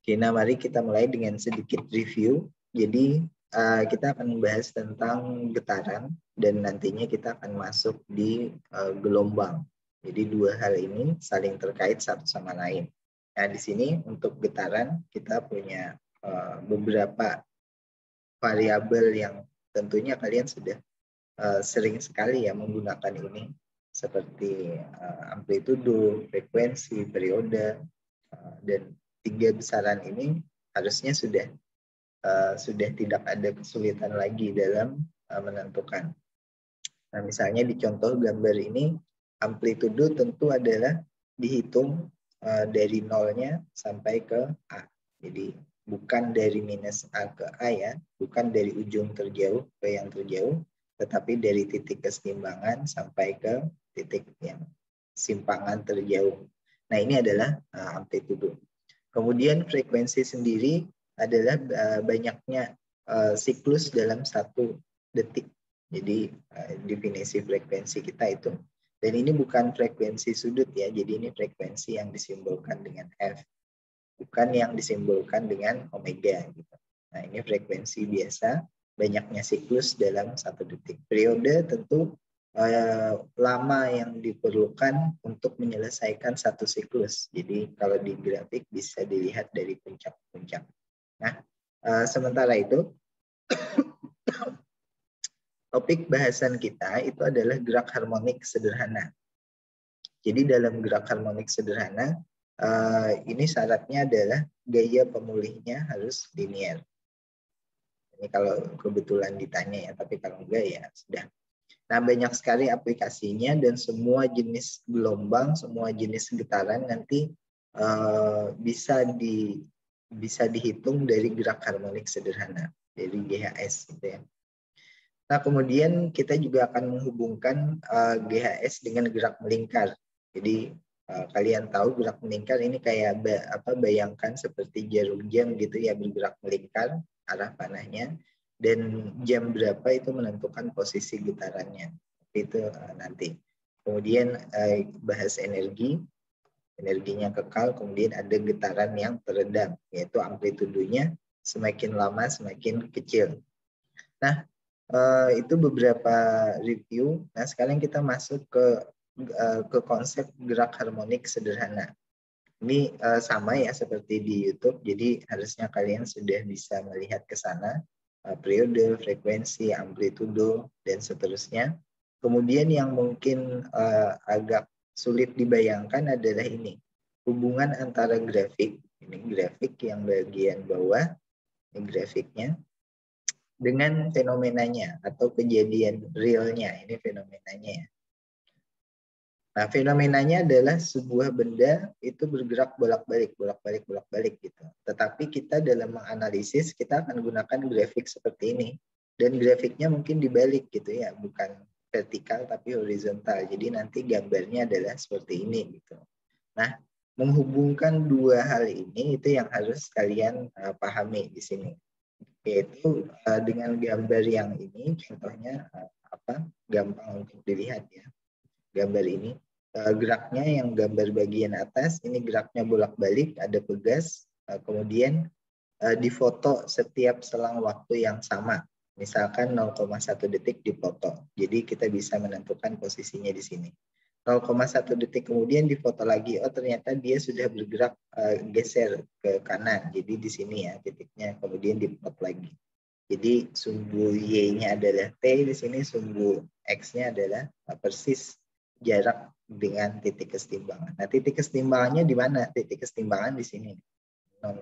Oke, nah mari kita mulai dengan sedikit review. Jadi kita akan membahas tentang getaran dan nantinya kita akan masuk di gelombang. Jadi dua hal ini saling terkait satu sama lain. Nah di sini untuk getaran kita punya beberapa variabel yang tentunya kalian sudah sering sekali ya menggunakan ini, seperti amplitudo, frekuensi, periode, dan tiga besaran ini harusnya sudah tidak ada kesulitan lagi dalam menentukan. Nah, misalnya di contoh gambar ini, amplitudo tentu adalah dihitung dari nolnya sampai ke A. Jadi bukan dari minus A ke A ya, bukan dari ujung terjauh ke yang terjauh, tetapi dari titik keseimbangan sampai ke titik yang simpangan terjauh. Nah, ini adalah amplitudo. Kemudian frekuensi sendiri adalah banyaknya siklus dalam 1 detik. Jadi definisi frekuensi kita itu. Dan ini bukan frekuensi sudut ya, jadi ini frekuensi yang disimbolkan dengan F. Bukan yang disimbolkan dengan omega. Gitu. Nah ini frekuensi biasa, banyaknya siklus dalam 1 detik. Periode tentu lama yang diperlukan untuk menyelesaikan 1 siklus. Jadi kalau di grafik bisa dilihat dari puncak-puncak. Nah, sementara itu topik bahasan kita itu adalah gerak harmonik sederhana. Jadi dalam gerak harmonik sederhana, ini syaratnya adalah gaya pemulihnya harus linear. Ini kalau kebetulan ditanya ya, tapi kalau enggak ya sudah. Nah, banyak sekali aplikasinya dan semua jenis gelombang, semua jenis getaran nanti bisa dihitung dari gerak harmonik sederhana, dari GHS gitu ya. Nah, kemudian kita juga akan menghubungkan GHS dengan gerak melingkar. Jadi kalian tahu gerak melingkar ini kayak bayangkan seperti jarum jam gitu ya, bergerak melingkar arah panahnya. Dan jam berapa itu menentukan posisi getarannya. Itu nanti. Kemudian bahas energi, energinya kekal, kemudian ada getaran yang teredam, yaitu amplitudonya semakin lama semakin kecil. Nah, itu beberapa review. Nah, sekarang kita masuk ke konsep gerak harmonik sederhana. Ini sama ya seperti di YouTube, jadi harusnya kalian sudah bisa melihat ke sana. Periode, frekuensi, amplitudo, dan seterusnya. Kemudian yang mungkin agak sulit dibayangkan adalah ini. Hubungan antara grafik, ini grafik yang bagian bawah, ini grafiknya, dengan fenomenanya atau kejadian realnya, ini fenomenanya. Nah, fenomenanya adalah sebuah benda itu bergerak bolak-balik gitu. Tetapi kita dalam menganalisis, kita akan gunakan grafik seperti ini. Dan grafiknya mungkin dibalik gitu ya, bukan vertikal tapi horizontal. Jadi nanti gambarnya adalah seperti ini gitu. Nah, menghubungkan dua hal ini itu yang harus kalian pahami di sini. Yaitu dengan gambar yang ini, contohnya gampang untuk dilihat ya. Gambar ini. Geraknya yang gambar bagian atas, ini geraknya bolak-balik, ada pegas, kemudian difoto setiap selang waktu yang sama. Misalkan 0,1 detik dipoto. Jadi kita bisa menentukan posisinya di sini. 0,1 detik kemudian difoto lagi, oh ternyata dia sudah bergerak geser ke kanan. Jadi di sini ya titiknya, kemudian diplot lagi. Jadi sumbu Y-nya adalah T, di sini sumbu X-nya adalah persis jarak dengan titik kesetimbangan. Nah, titik kesetimbangannya di mana? Titik kesetimbangan di sini. 0.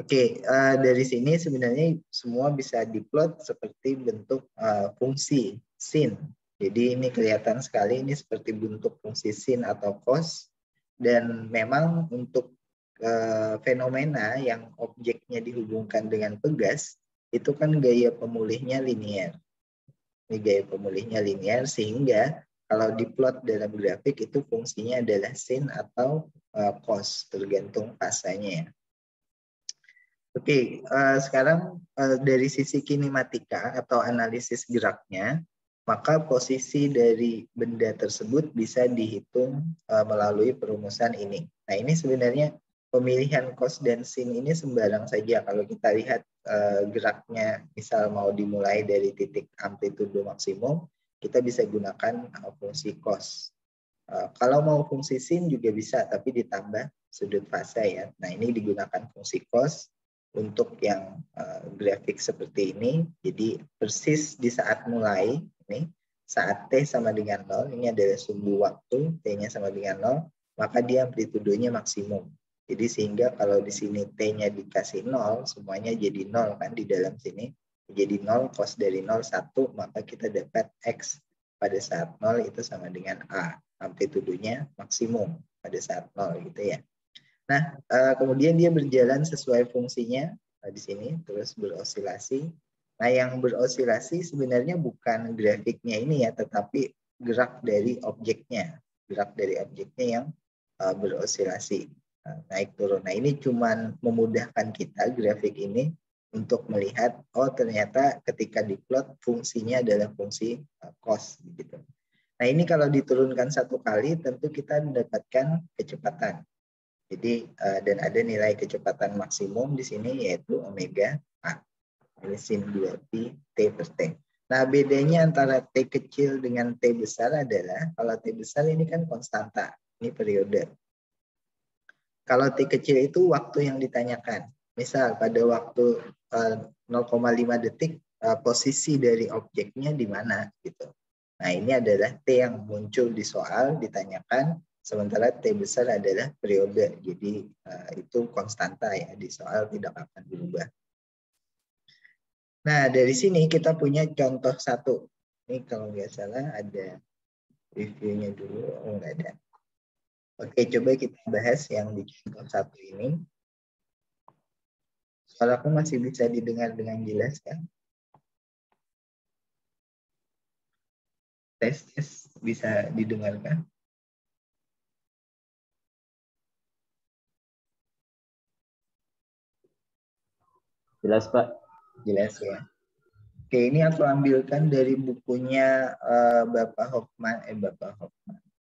Oke, dari sini sebenarnya semua bisa diplot seperti bentuk fungsi sin. Jadi ini kelihatan sekali ini seperti bentuk fungsi sin atau cos. Dan memang untuk fenomena yang objeknya dihubungkan dengan pegas, itu kan gaya pemulihnya linear. Ini gaya pemulihnya linear sehingga kalau diplot dalam grafik itu fungsinya adalah sin atau cos, tergantung fasanya. Oke, sekarang dari sisi kinematika atau analisis geraknya, maka posisi dari benda tersebut bisa dihitung melalui perumusan ini. Nah, ini sebenarnya pemilihan cos dan sin ini sembarang saja. Kalau kita lihat geraknya, misal mau dimulai dari titik amplitudo maksimum, kita bisa gunakan fungsi cos. Kalau mau fungsi sin juga bisa, tapi ditambah sudut fase ya. Nah, ini digunakan fungsi cos untuk yang grafik seperti ini. Jadi persis di saat mulai, ini saat T sama dengan 0, ini adalah sumbu waktu, T-nya sama dengan 0, maka dia amplitudonya maksimum. Jadi sehingga kalau di sini T-nya dikasih 0, semuanya jadi 0 kan di dalam sini. Jadi 0, cos dari 0, 1, maka kita dapat X pada saat 0 itu sama dengan A. Amplitudonya maksimum pada saat 0 gitu ya. Nah, kemudian dia berjalan sesuai fungsinya di sini, terus berosilasi. Nah, yang berosilasi sebenarnya bukan grafiknya ini ya, tetapi gerak dari objeknya. Gerak dari objeknya yang berosilasi, naik turun. Nah, ini cuman memudahkan kita grafik ini untuk melihat, oh ternyata ketika diplot fungsinya adalah fungsi cos gitu. Nah, ini kalau diturunkan satu kali tentu kita mendapatkan kecepatan. Jadi dan ada nilai kecepatan maksimum di sini yaitu omega A. Ini sin 2pi T per T. Nah, bedanya antara T kecil dengan T besar adalah kalau T besar ini kan konstanta, ini periode. Kalau T kecil itu waktu yang ditanyakan. Misal pada waktu 0,5 detik posisi dari objeknya di mana gitu. Nah, ini adalah T yang muncul di soal ditanyakan, sementara T besar adalah periode. Jadi itu konstanta ya, di soal tidak akan berubah. Nah, dari sini kita punya contoh satu. Ini kalau nggak salah ada reviewnya dulu. Oh, nggak ada. Oke, coba kita bahas yang di contoh satu ini. Soal aku masih bisa didengar dengan jelas kan? Tes bisa didengarkan? Jelas, Pak. Jelas ya. Oke, ini aku ambilkan dari bukunya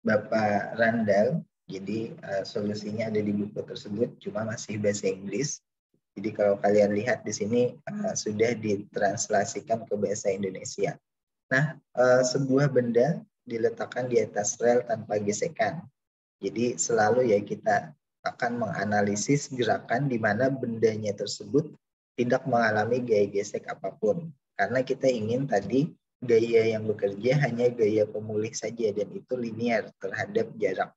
Bapak Randall. Jadi solusinya ada di buku tersebut, cuma masih bahasa Inggris. Jadi kalau kalian lihat di sini sudah ditranslasikan ke bahasa Indonesia. Nah, sebuah benda diletakkan di atas rel tanpa gesekan. Jadi selalu ya kita akan menganalisis gerakan di mana bendanya tersebut tidak mengalami gaya gesek apapun. Karena kita ingin tadi gaya yang bekerja hanya gaya pemulih saja dan itu linear terhadap jarak.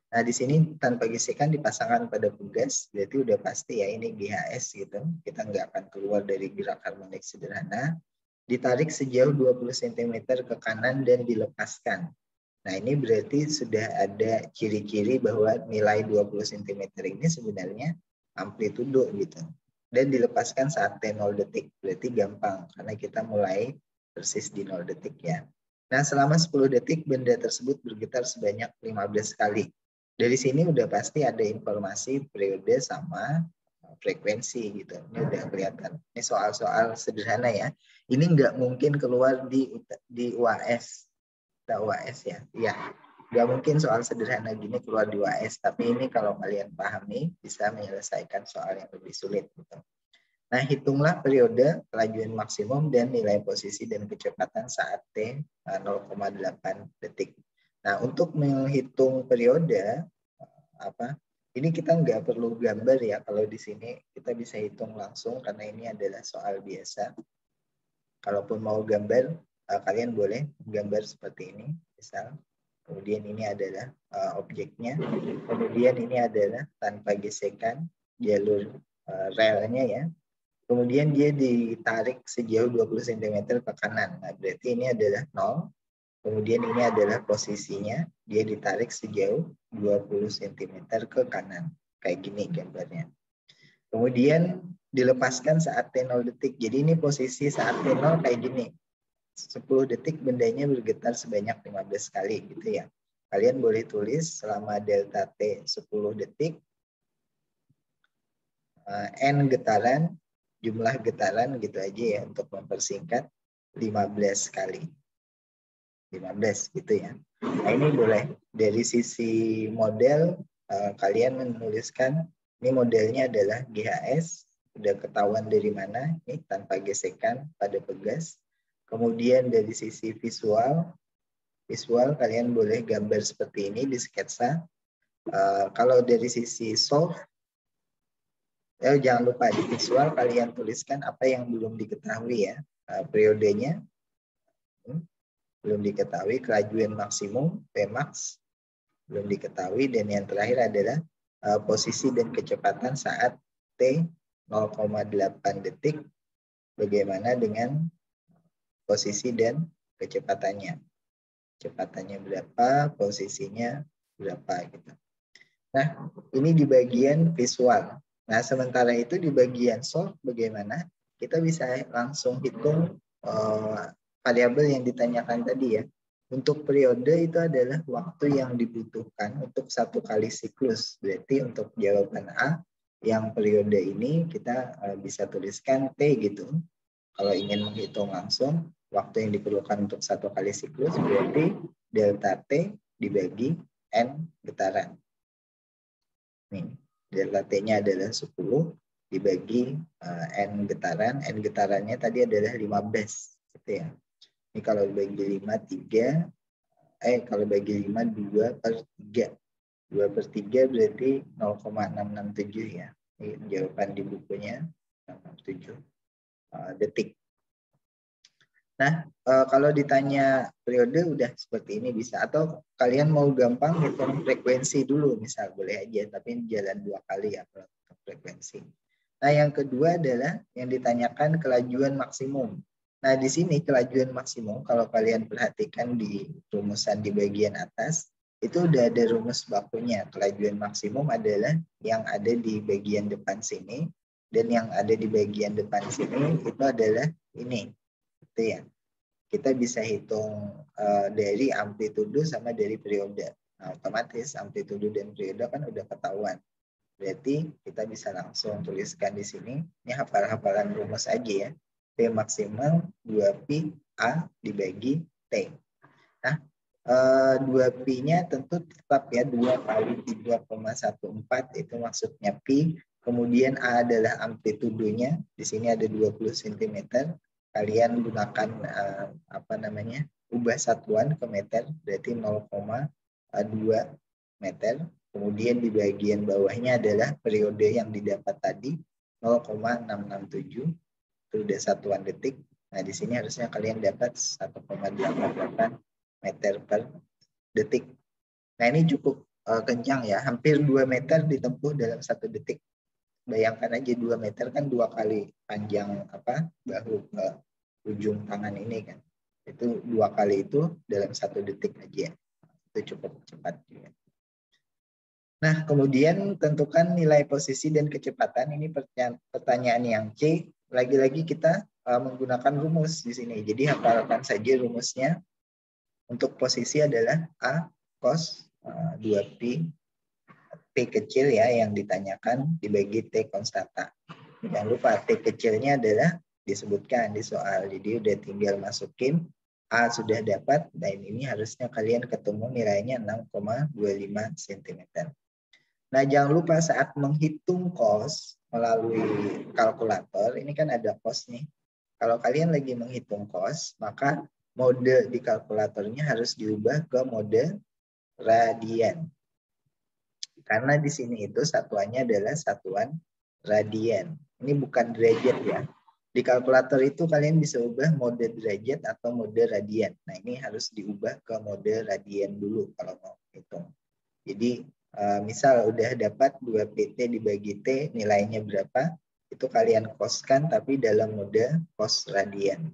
Nah, di sini tanpa gesekan dipasangkan pada pegas, berarti udah pasti ya ini GHS gitu. Kita nggak akan keluar dari gerak harmonik sederhana. Ditarik sejauh 20 cm ke kanan dan dilepaskan. Nah, ini berarti sudah ada ciri-ciri bahwa nilai 20 cm ini sebenarnya amplitudo gitu. Dan dilepaskan saat T0 detik. Berarti gampang karena kita mulai persis di 0 detik ya. Nah, selama 10 detik benda tersebut bergetar sebanyak 15 kali. Dari sini udah pasti ada informasi periode sama frekuensi gitu. Ini udah kelihatan. Ini soal-soal sederhana ya. Ini nggak mungkin keluar di UAS. UAS ya. Iya. Nggak mungkin soal sederhana gini keluar di UAS. Tapi ini kalau kalian pahami bisa menyelesaikan soal yang lebih sulit gitu. Nah, hitunglah periode, kelajuan maksimum, dan nilai posisi dan kecepatan saat T 0,8 detik. Nah, untuk menghitung periode, ini kita nggak perlu gambar ya. Kalau di sini kita bisa hitung langsung karena ini adalah soal biasa. Kalaupun mau gambar, kalian boleh gambar seperti ini, misal. Kemudian ini adalah objeknya. Kemudian ini adalah tanpa gesekan jalur relnya ya. Kemudian dia ditarik sejauh 20 cm ke kanan. Nah, berarti ini adalah 0. Kemudian ini adalah posisinya. Dia ditarik sejauh 20 cm ke kanan. Kayak gini gambarnya. Kemudian dilepaskan saat T0 detik. Jadi ini posisi saat T0 kayak gini. 10 detik bendanya bergetar sebanyak 15 kali gitu ya. Kalian boleh tulis selama delta T 10 detik. N getaran, jumlah getaran gitu aja ya untuk mempersingkat 15 kali. 15 gitu ya. Nah, ini boleh dari sisi model kalian menuliskan Ini modelnya adalah GHS, udah ketahuan dari mana, ini tanpa gesekan pada pegas. Kemudian dari sisi visual kalian boleh gambar seperti ini di sketsa. Kalau dari sisi solve, jangan lupa di visual kalian tuliskan apa yang belum diketahui ya. Periodenya belum diketahui, kelajuan maksimum Pmax belum diketahui, dan yang terakhir adalah posisi dan kecepatan saat T 0,8 detik, bagaimana dengan posisi dan kecepatannya. Kecepatannya berapa, posisinya berapa gitu. Nah, ini di bagian visual. Nah, sementara itu di bagian solve bagaimana? Kita bisa langsung hitung variabel yang ditanyakan tadi ya. Untuk periode itu adalah waktu yang dibutuhkan untuk 1 kali siklus. Berarti untuk jawaban A, yang periode ini kita bisa tuliskan T gitu. Kalau ingin menghitung langsung, waktu yang diperlukan untuk 1 kali siklus berarti delta T dibagi N getaran. Nih, delta T-nya adalah 10 dibagi N getaran. N getarannya tadi adalah 15. Gitu ya. Ini kalau dibagi 5, 3. Kalau bagi 5, 2 per 3. 2 per 3 berarti 0,667 ya. Ini jawaban di bukunya, 667 detik. Nah, kalau ditanya periode udah seperti ini bisa. Atau kalian mau gampang hitung frekuensi dulu, misal boleh aja. Tapi jalan 2 kali ya kalau frekuensi. Nah, yang kedua adalah yang ditanyakan kelajuan maksimum. Nah, di sini kelajuan maksimum, kalau kalian perhatikan di rumusan di bagian atas, itu udah ada rumus bakunya. Kelajuan maksimum adalah yang ada di bagian depan sini, dan yang ada di bagian depan sini itu adalah ini. Itu ya. Kita bisa hitung dari amplitudo sama dari periode. Nah, otomatis amplitudo dan periode kan udah ketahuan. Berarti kita bisa langsung tuliskan di sini. Ini hafal-hafalan rumus aja ya. P maksimal 2pi A dibagi T. Nah, 2pi-nya tentu tetap ya 2 kali 3,14 itu maksudnya pi. Kemudian A adalah amplitudonya. Di sini ada 20 cm. Kalian gunakan ubah satuan ke meter, berarti 0,2 meter. Kemudian di bagian bawahnya adalah periode yang didapat tadi 0,667, itu udah satuan detik. Nah, di sini harusnya kalian dapat 1,88 meter per detik. Nah, ini cukup kencang ya, hampir 2 meter ditempuh dalam 1 detik. Bayangkan aja 2 meter kan 2 kali panjang bahu ke ujung tangan ini kan. Itu 2 kali itu dalam 1 detik aja. Itu cukup cepat juga. Nah, kemudian tentukan nilai posisi dan kecepatan. Ini pertanyaan yang C. Lagi-lagi kita menggunakan rumus di sini. Jadi hafalkan saja rumusnya. Untuk posisi adalah A cos 2pi T kecil ya yang ditanyakan dibagi T konstanta. Jangan lupa T kecilnya adalah disebutkan di soal. Jadi udah tinggal masukin A sudah dapat, dan ini harusnya kalian ketemu nilainya 6,25 cm. Nah, jangan lupa saat menghitung cos melalui kalkulator, ini kan ada cos nih. Kalau kalian lagi menghitung cos, maka mode di kalkulatornya harus diubah ke mode radian. Karena di sini itu satuannya adalah satuan radian. Ini bukan derajat ya. Di kalkulator itu kalian bisa ubah mode derajat atau mode radian. Nah, ini harus diubah ke mode radian dulu kalau mau hitung. Jadi misal udah dapat 2pt dibagi T nilainya berapa, itu kalian koskan tapi dalam mode cos radian,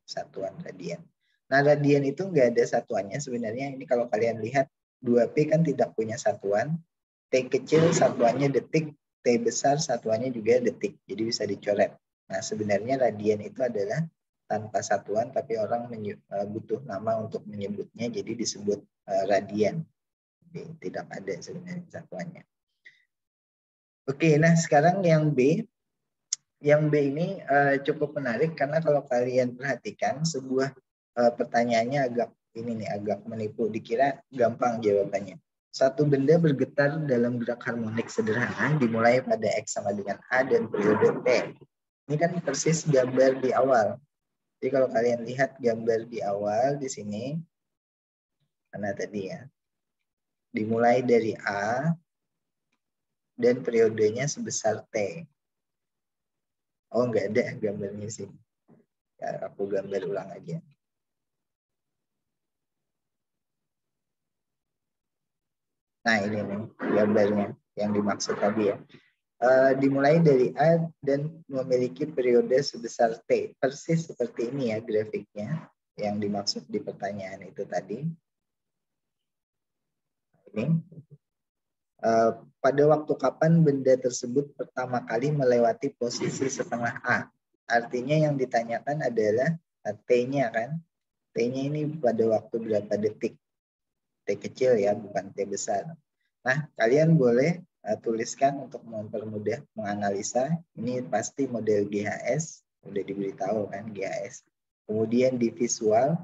satuan radian. Nah, radian itu nggak ada satuannya sebenarnya. Ini kalau kalian lihat 2P kan tidak punya satuan. T kecil satuannya detik, T besar satuannya juga detik. Jadi bisa dicoret. Nah, sebenarnya radian itu adalah tanpa satuan, tapi orang butuh nama untuk menyebutnya, jadi disebut radian. Jadi, tidak ada sebenarnya satuannya. Oke, nah sekarang yang B. Yang B ini cukup menarik karena kalau kalian perhatikan sebuah pertanyaannya agak menipu. Dikira gampang jawabannya. Satu benda bergetar dalam gerak harmonik sederhana dimulai pada X sama dengan A dan periode T. Ini kan persis gambar di awal. Jadi kalau kalian lihat gambar di awal di sini, mana tadi ya, dimulai dari A dan periodenya sebesar T. Oh, nggak ada gambarnya sih. Ya, aku gambar ulang aja. Nah, ini nih gambarnya yang dimaksud tadi ya. Dimulai dari A dan memiliki periode sebesar T. Persis seperti ini ya grafiknya yang dimaksud di pertanyaan itu tadi. Ini. Pada waktu kapan benda tersebut pertama kali melewati posisi setengah A. Artinya yang ditanyakan adalah T-nya kan. T-nya ini pada waktu berapa detik. T kecil ya, bukan T besar. Nah, kalian boleh tuliskan untuk mempermudah menganalisa. Ini pasti model GHS, udah diberitahu kan GHS. Kemudian di visual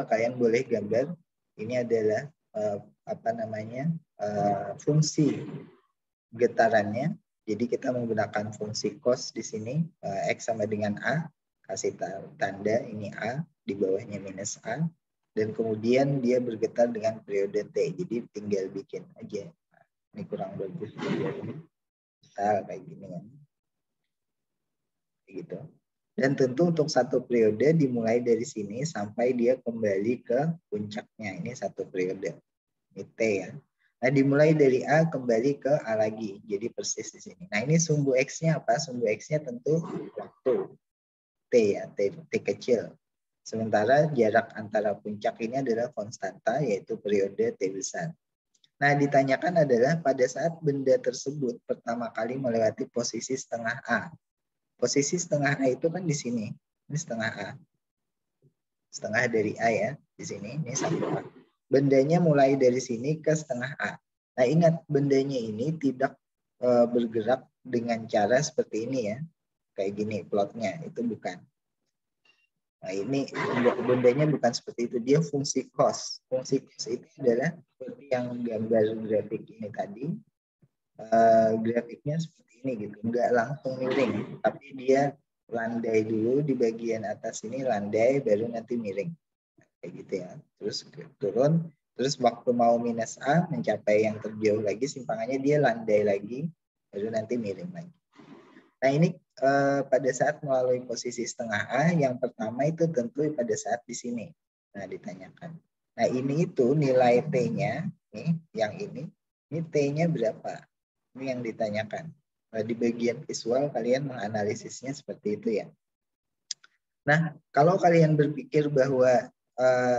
kalian boleh gambar. Ini adalah fungsi getarannya. Jadi kita menggunakan fungsi cos di sini, X sama dengan A, kasih tanda ini A, di bawahnya minus A. Dan kemudian dia bergetar dengan periode T. Jadi tinggal bikin aja. Ini kurang bagus. Misal kayak gini kan. Gitu. Dan tentu untuk satu periode dimulai dari sini sampai dia kembali ke puncaknya. Ini satu periode. Ini T ya. Nah, dimulai dari A kembali ke A lagi. Jadi persis di sini. Nah, ini sumbu X-nya apa? Sumbu X-nya tentu waktu. T ya, T kecil. Sementara jarak antara puncak ini adalah konstanta, yaitu periode T besar. Nah, ditanyakan adalah pada saat benda tersebut pertama kali melewati posisi setengah A. Posisi setengah A itu kan di sini. Ini setengah A. Setengah dari A ya, di sini. Ini satu A. Bendanya mulai dari sini ke setengah A. Nah, ingat bendanya ini tidak bergerak dengan cara seperti ini ya. Kayak gini plotnya, itu bukan. Nah, ini bendanya bukan seperti itu. Dia fungsi cos. Fungsi cos itu adalah seperti yang gambar grafik ini tadi. Grafiknya seperti ini gitu. Enggak langsung miring. Tapi dia landai dulu di bagian atas ini landai, baru nanti miring. Kayak gitu ya. Terus turun. Terus waktu mau minus A mencapai yang terjauh lagi, simpangannya dia landai lagi, baru nanti miring lagi. Nah, ini pada saat melalui posisi setengah A, yang pertama itu tentu pada saat di sini. Nah, ditanyakan. Nah, ini itu nilai T-nya, nih, yang ini T-nya berapa? Ini yang ditanyakan. Nah, di bagian visual kalian menganalisisnya seperti itu ya. Nah, kalau kalian berpikir bahwa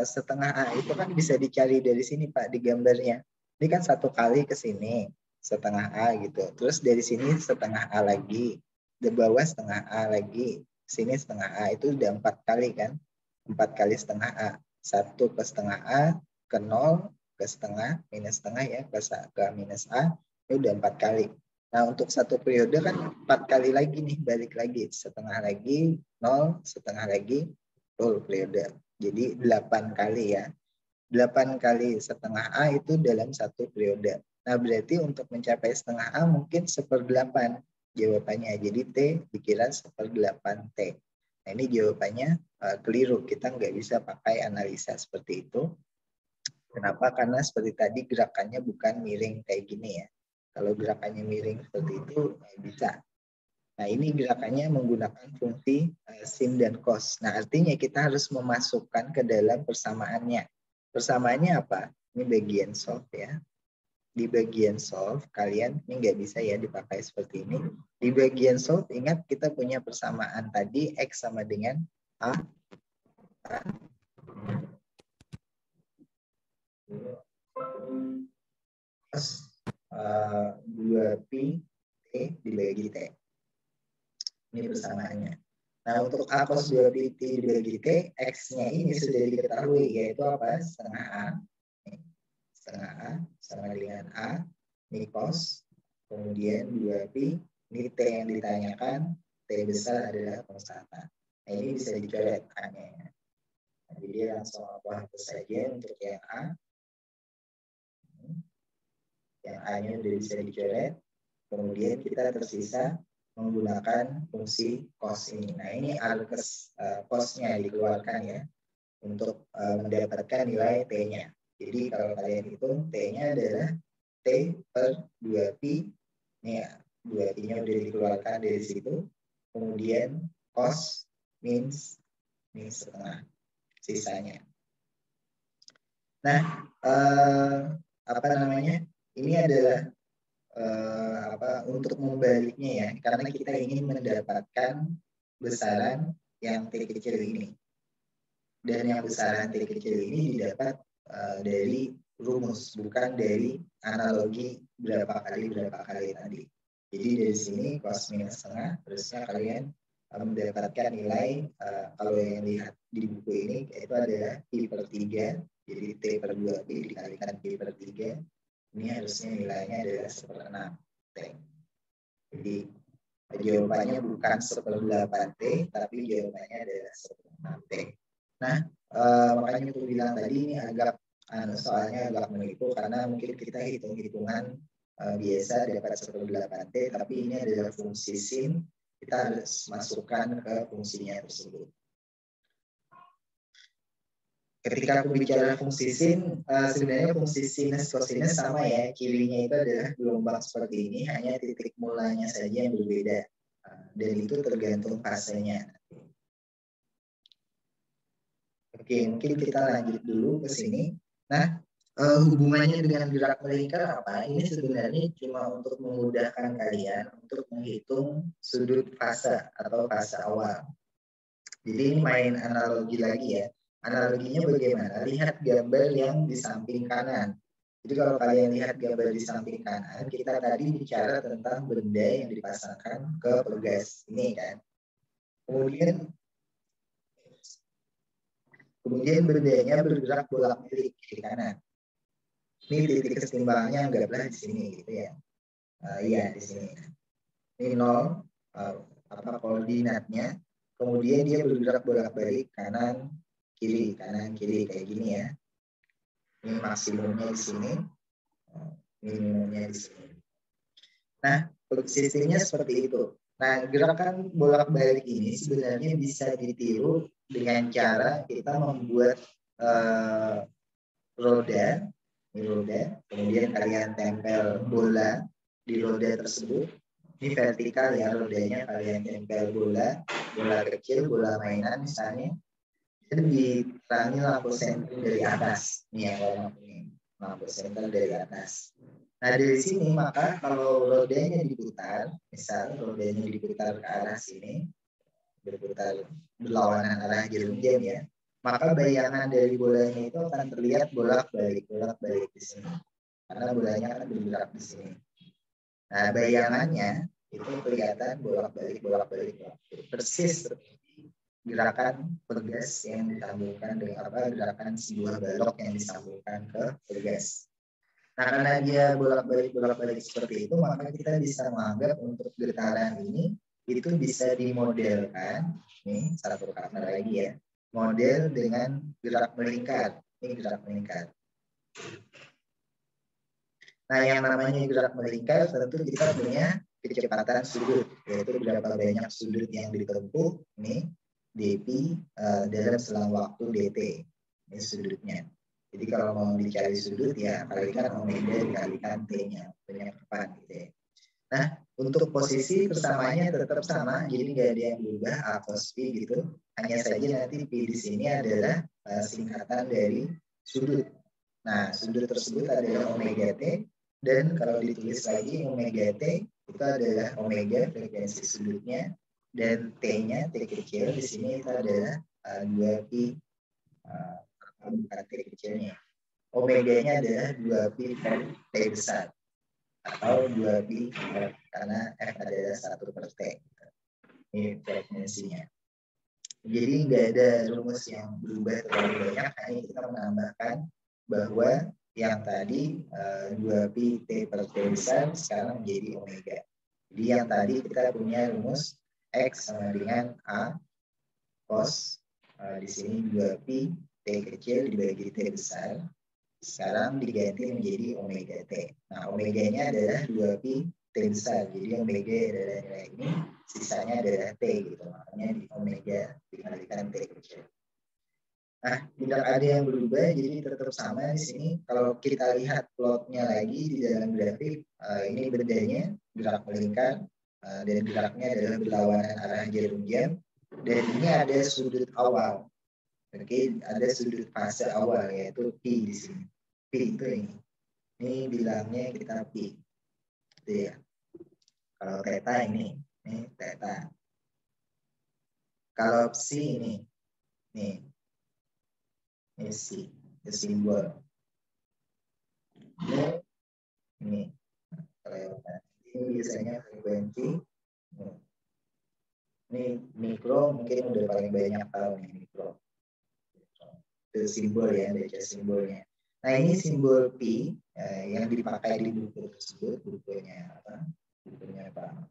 setengah A itu kan bisa dicari dari sini Pak, di gambarnya. Ini kan satu kali ke sini, setengah A gitu. Terus dari sini setengah A lagi. Di bawah setengah A lagi, sini setengah A, itu udah 4 kali kan, 4 kali setengah A, 1 ke setengah A, ke 0, ke setengah, minus setengah ya, ke minus A, itu udah 4 kali. Nah, untuk satu periode kan 4 kali lagi nih, balik lagi, setengah lagi, 0, setengah lagi, full periode. Jadi 8 kali ya, 8 kali setengah A itu dalam satu periode. Nah, berarti untuk mencapai setengah A mungkin 1/8 jawabannya. Jadi T dikira 1/8 T. Nah, ini jawabannya keliru. Kita nggak bisa pakai analisa seperti itu. Kenapa? Karena seperti tadi gerakannya bukan miring kayak gini ya. Kalau gerakannya miring seperti itu bisa. Nah, ini gerakannya menggunakan fungsi sin dan cos. Nah, artinya kita harus memasukkan ke dalam persamaannya. Persamaannya apa? Ini bagian solve ya. Di bagian solve, kalian ini nggak bisa ya dipakai seperti ini. Di bagian solve, ingat kita punya persamaan tadi, X sama dengan A. Plus 2pi T dibagi T. Ini persamaannya. Nah, untuk A cos 2pi T dibagi T, X-nya ini sudah diketahui, yaitu apa? Setengah A. Setengah A sama dengan A, ini cos, kemudian 2pi, ini T yang ditanyakan, T besar adalah konstanta. Nah, ini bisa dicoret A-nya. Nah, jadi langsung aku hapus saja untuk yang A. yang A-nya udah bisa dicoret. Kemudian kita tersisa menggunakan fungsi cos ini. Nah, ini arcus cosnya dikeluarkan ya untuk mendapatkan nilai T-nya. Jadi kalau kalian hitung T-nya adalah T per 2Pi. Ini ya, 2Pi-nya udah dikeluarkan dari situ. Kemudian cos means ini setengah sisanya. Nah, apa namanya? Ini adalah untuk membaliknya ya, karena kita ingin mendapatkan besaran yang T kecil ini. Dan yang besaran T kecil ini didapat dari rumus, bukan dari analogi berapa kali tadi. Jadi dari sini cos minus setengah, terusnya kalian mendapatkan nilai, kalau yang lihat di buku ini, itu adalah Pi per 3, jadi T per 2Pi dikalikan Pi per 3, ini harusnya nilainya adalah 1/6 T. Jadi jawabannya bukan 1/8 T, tapi jawabannya adalah 1/6 T. Nah, makanya aku bilang tadi ini agak soalnya agak menipu karena mungkin kita hitung-hitungan biasa dapat 1/8 T, tapi ini adalah fungsi sin, kita harus masukkan ke fungsinya tersebut. Ketika aku bicara fungsi sin, sebenarnya fungsi sinus kosinus sama ya, kirinya itu adalah gelombang seperti ini, hanya titik mulanya saja yang berbeda, dan itu tergantung fasenya. Oke, mungkin kita lanjut dulu ke sini. Nah, hubungannya dengan gerak melingkar apa? Ini sebenarnya cuma untuk memudahkan kalian untuk menghitung sudut fase atau fase awal. Jadi ini main analogi lagi ya. Analoginya bagaimana? Lihat gambar yang di samping kanan. Jadi kalau kalian lihat gambar di samping kanan, kita tadi bicara tentang benda yang dipasangkan ke pegas. Ini kan. Kemudian bendanya bergerak bolak-balik kiri kanan. Ini titik keseimbangannya anggaplah di sini gitu ya. Iya di sini. Ini 0, koordinatnya. Kemudian dia bergerak bolak-balik kanan kiri kayak gini ya. Ini maksimumnya di sini, minimumnya di sini. Nah, sistemnya seperti itu. Nah, gerakan bolak-balik ini sebenarnya bisa ditiru dengan cara kita membuat roda, kemudian kalian tempel bola di roda tersebut. Ini vertikal ya rodanya, kalian tempel bola kecil, bola mainan misalnya. Dan diterangi lampu senter dari atas. Ini yang warna kuning, lampu senter dari atas. Nah dari sini maka kalau rodanya diputar, misal rodanya diputar ke arah sini, berputar berlawanan arah jarum jam ya, maka bayangan dari bolanya itu akan terlihat bolak-balik di sini, karena bolanya akan bergerak di sini. Nah bayangannya itu kelihatan bolak-balik, persis gerakan pegas yang disambungkan dengan gerakan sebuah balok yang disambungkan ke pegas. Nah karena dia bolak-balik seperti itu, maka kita bisa menganggap untuk getaran ini itu bisa dimodelkan, nih satu kata lagi ya, model dengan gerak melingkar. Ini gerak melingkar. Nah yang namanya gerak melingkar tentu kita punya kecepatan sudut, yaitu berapa banyak sudut yang ditempuh, nih dp dalam selang waktu dt, ini sudutnya. Jadi kalau mau dicari sudut ya kalikan omega dikalikan t-nya, penyerpan gitu ya. Nah untuk posisi persamaannya tetap sama, jadi nggak ada yang berubah a cos pi gitu. Hanya saja nanti pi di sini adalah singkatan dari sudut. Nah sudut tersebut adalah omega t, dan kalau ditulis lagi omega t itu adalah omega frekuensi sudutnya, dan T-nya, T kecil di sini itu adalah 2pi, bukan T kecilnya. Omega-nya adalah 2pi per T besar, atau 2pi karena F adalah 1/T. Ini frekuensinya. Jadi nggak ada rumus yang berubah terlalu banyak, hanya kita menambahkan bahwa yang tadi 2pi T per T besar sekarang menjadi omega. Jadi yang tadi kita punya rumus X sama dengan A cos, di sini 2pi T kecil dibagi T besar Sekarang diganti menjadi omega T. Nah, omeganya adalah 2pi T besar. Jadi omega adalah nilai ini, sisanya adalah T gitu. Makanya di omega dikalikan T kecil. Nah, tidak ada yang berubah, jadi tetap sama di sini. Kalau kita lihat plotnya lagi di dalam grafik, ini bedanya gerak melingkar, dan geraknya adalah berlawanan arah jarum jam. Dan ini ada sudut awal. Oke, ada sudut fase awal, yaitu P di sini. P itu ini. Ini bilangnya kita P. Gitu ya. Kalau theta ini theta. Kalau psi ini si, simbol. Ini biasanya frekuensi. Ini mikro mungkin udah paling banyak tahu nih mikro. Itu simbol ya, baca simbolnya. Nah ini simbol P yang dipakai di buku tersebut, bukunya apa? Bukunya Pak.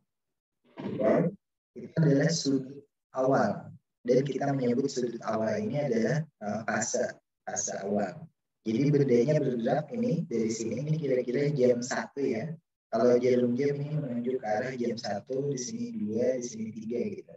Itu adalah sudut awal. Dan kita menyebut sudut awal ini adalah fase awal. Jadi bedanya bergerak ini dari sini, ini kira-kira jam 1 ya. Kalau jarum jam ini menunjuk ke arah jam 1, di sini 2, di sini 3 gitu.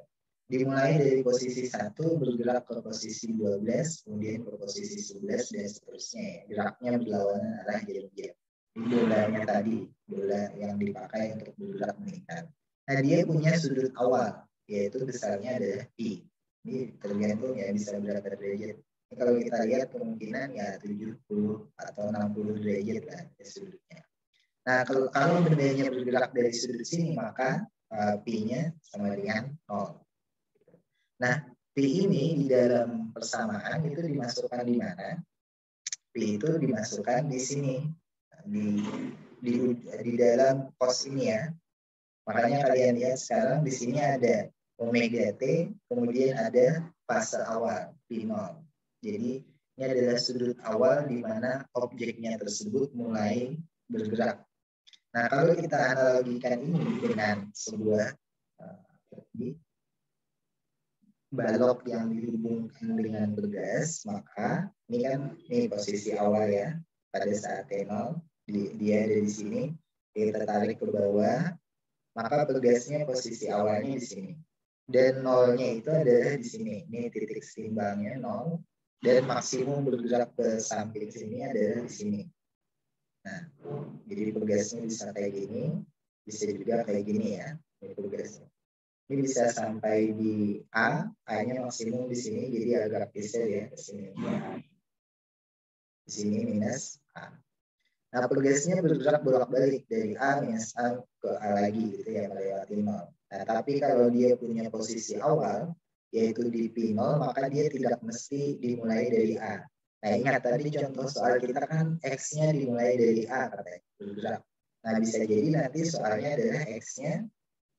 Dimulai dari posisi 1 bergerak ke posisi 12, kemudian ke posisi 11 dan seterusnya. Geraknya berlawanan arah jarum jam. Ini bolanya tadi, bola yang dipakai untuk bergerak meningkat. Nah dia punya sudut awal, yaitu besarnya adalah Pi. Ini tergantung ya bisa berapa derajat. Ini kalau kita lihat kemungkinan ya 70 atau 60 derajat lah sudutnya. Nah kalau bendanya bergerak dari sudut sini maka Pi-nya sama dengan 0. Nah Pi ini di dalam persamaan itu dimasukkan di mana? Pi itu dimasukkan di sini, di dalam cos ini ya. Makanya kalian lihat sekarang di sini ada omega T, kemudian ada fase awal P0. Jadi ini adalah sudut awal di mana objeknya tersebut mulai bergerak. Nah kalau kita analogikan ini dengan sebuah balok yang dihubungkan dengan bergas, maka ini kan ini posisi awal ya pada saat T0, dia ada di sini, kita tarik ke bawah, maka bergasnya posisi awalnya di sini. Dan nolnya itu adalah di sini. Ini titik seimbangnya 0. Dan maksimum bergerak ke samping sini adalah di sini. Nah, jadi bergasnya bisa kayak gini, bisa juga kayak gini ya. Ini bergasnya. Ini bisa sampai di A, A-nya maksimum di sini, jadi agak geser ya ke sini. Di sini minus A. Nah, bergasnya bergerak bolak-balik dari A minus A ke A lagi gitu ya, melewati 0. Nah, tapi kalau dia punya posisi awal, yaitu di P0, maka dia tidak mesti dimulai dari A. Nah, ingat tadi contoh soal kita kan X-nya dimulai dari A, katanya, bergerak. Nah, bisa jadi nanti soalnya adalah X-nya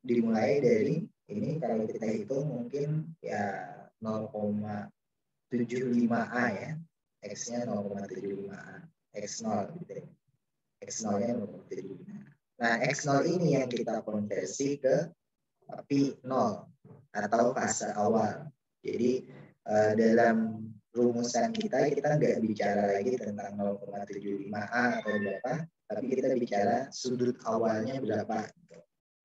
dimulai dari, ini kalau kita hitung mungkin ya 0,75A ya. X-nya 0,75A. X0 gitu ya. X0-nya 0,75. Nah, X0 ini yang kita konversi ke P0 atau fase awal. Jadi dalam rumusan kita nggak bicara lagi tentang 0,75A atau berapa, tapi kita bicara sudut awalnya berapa.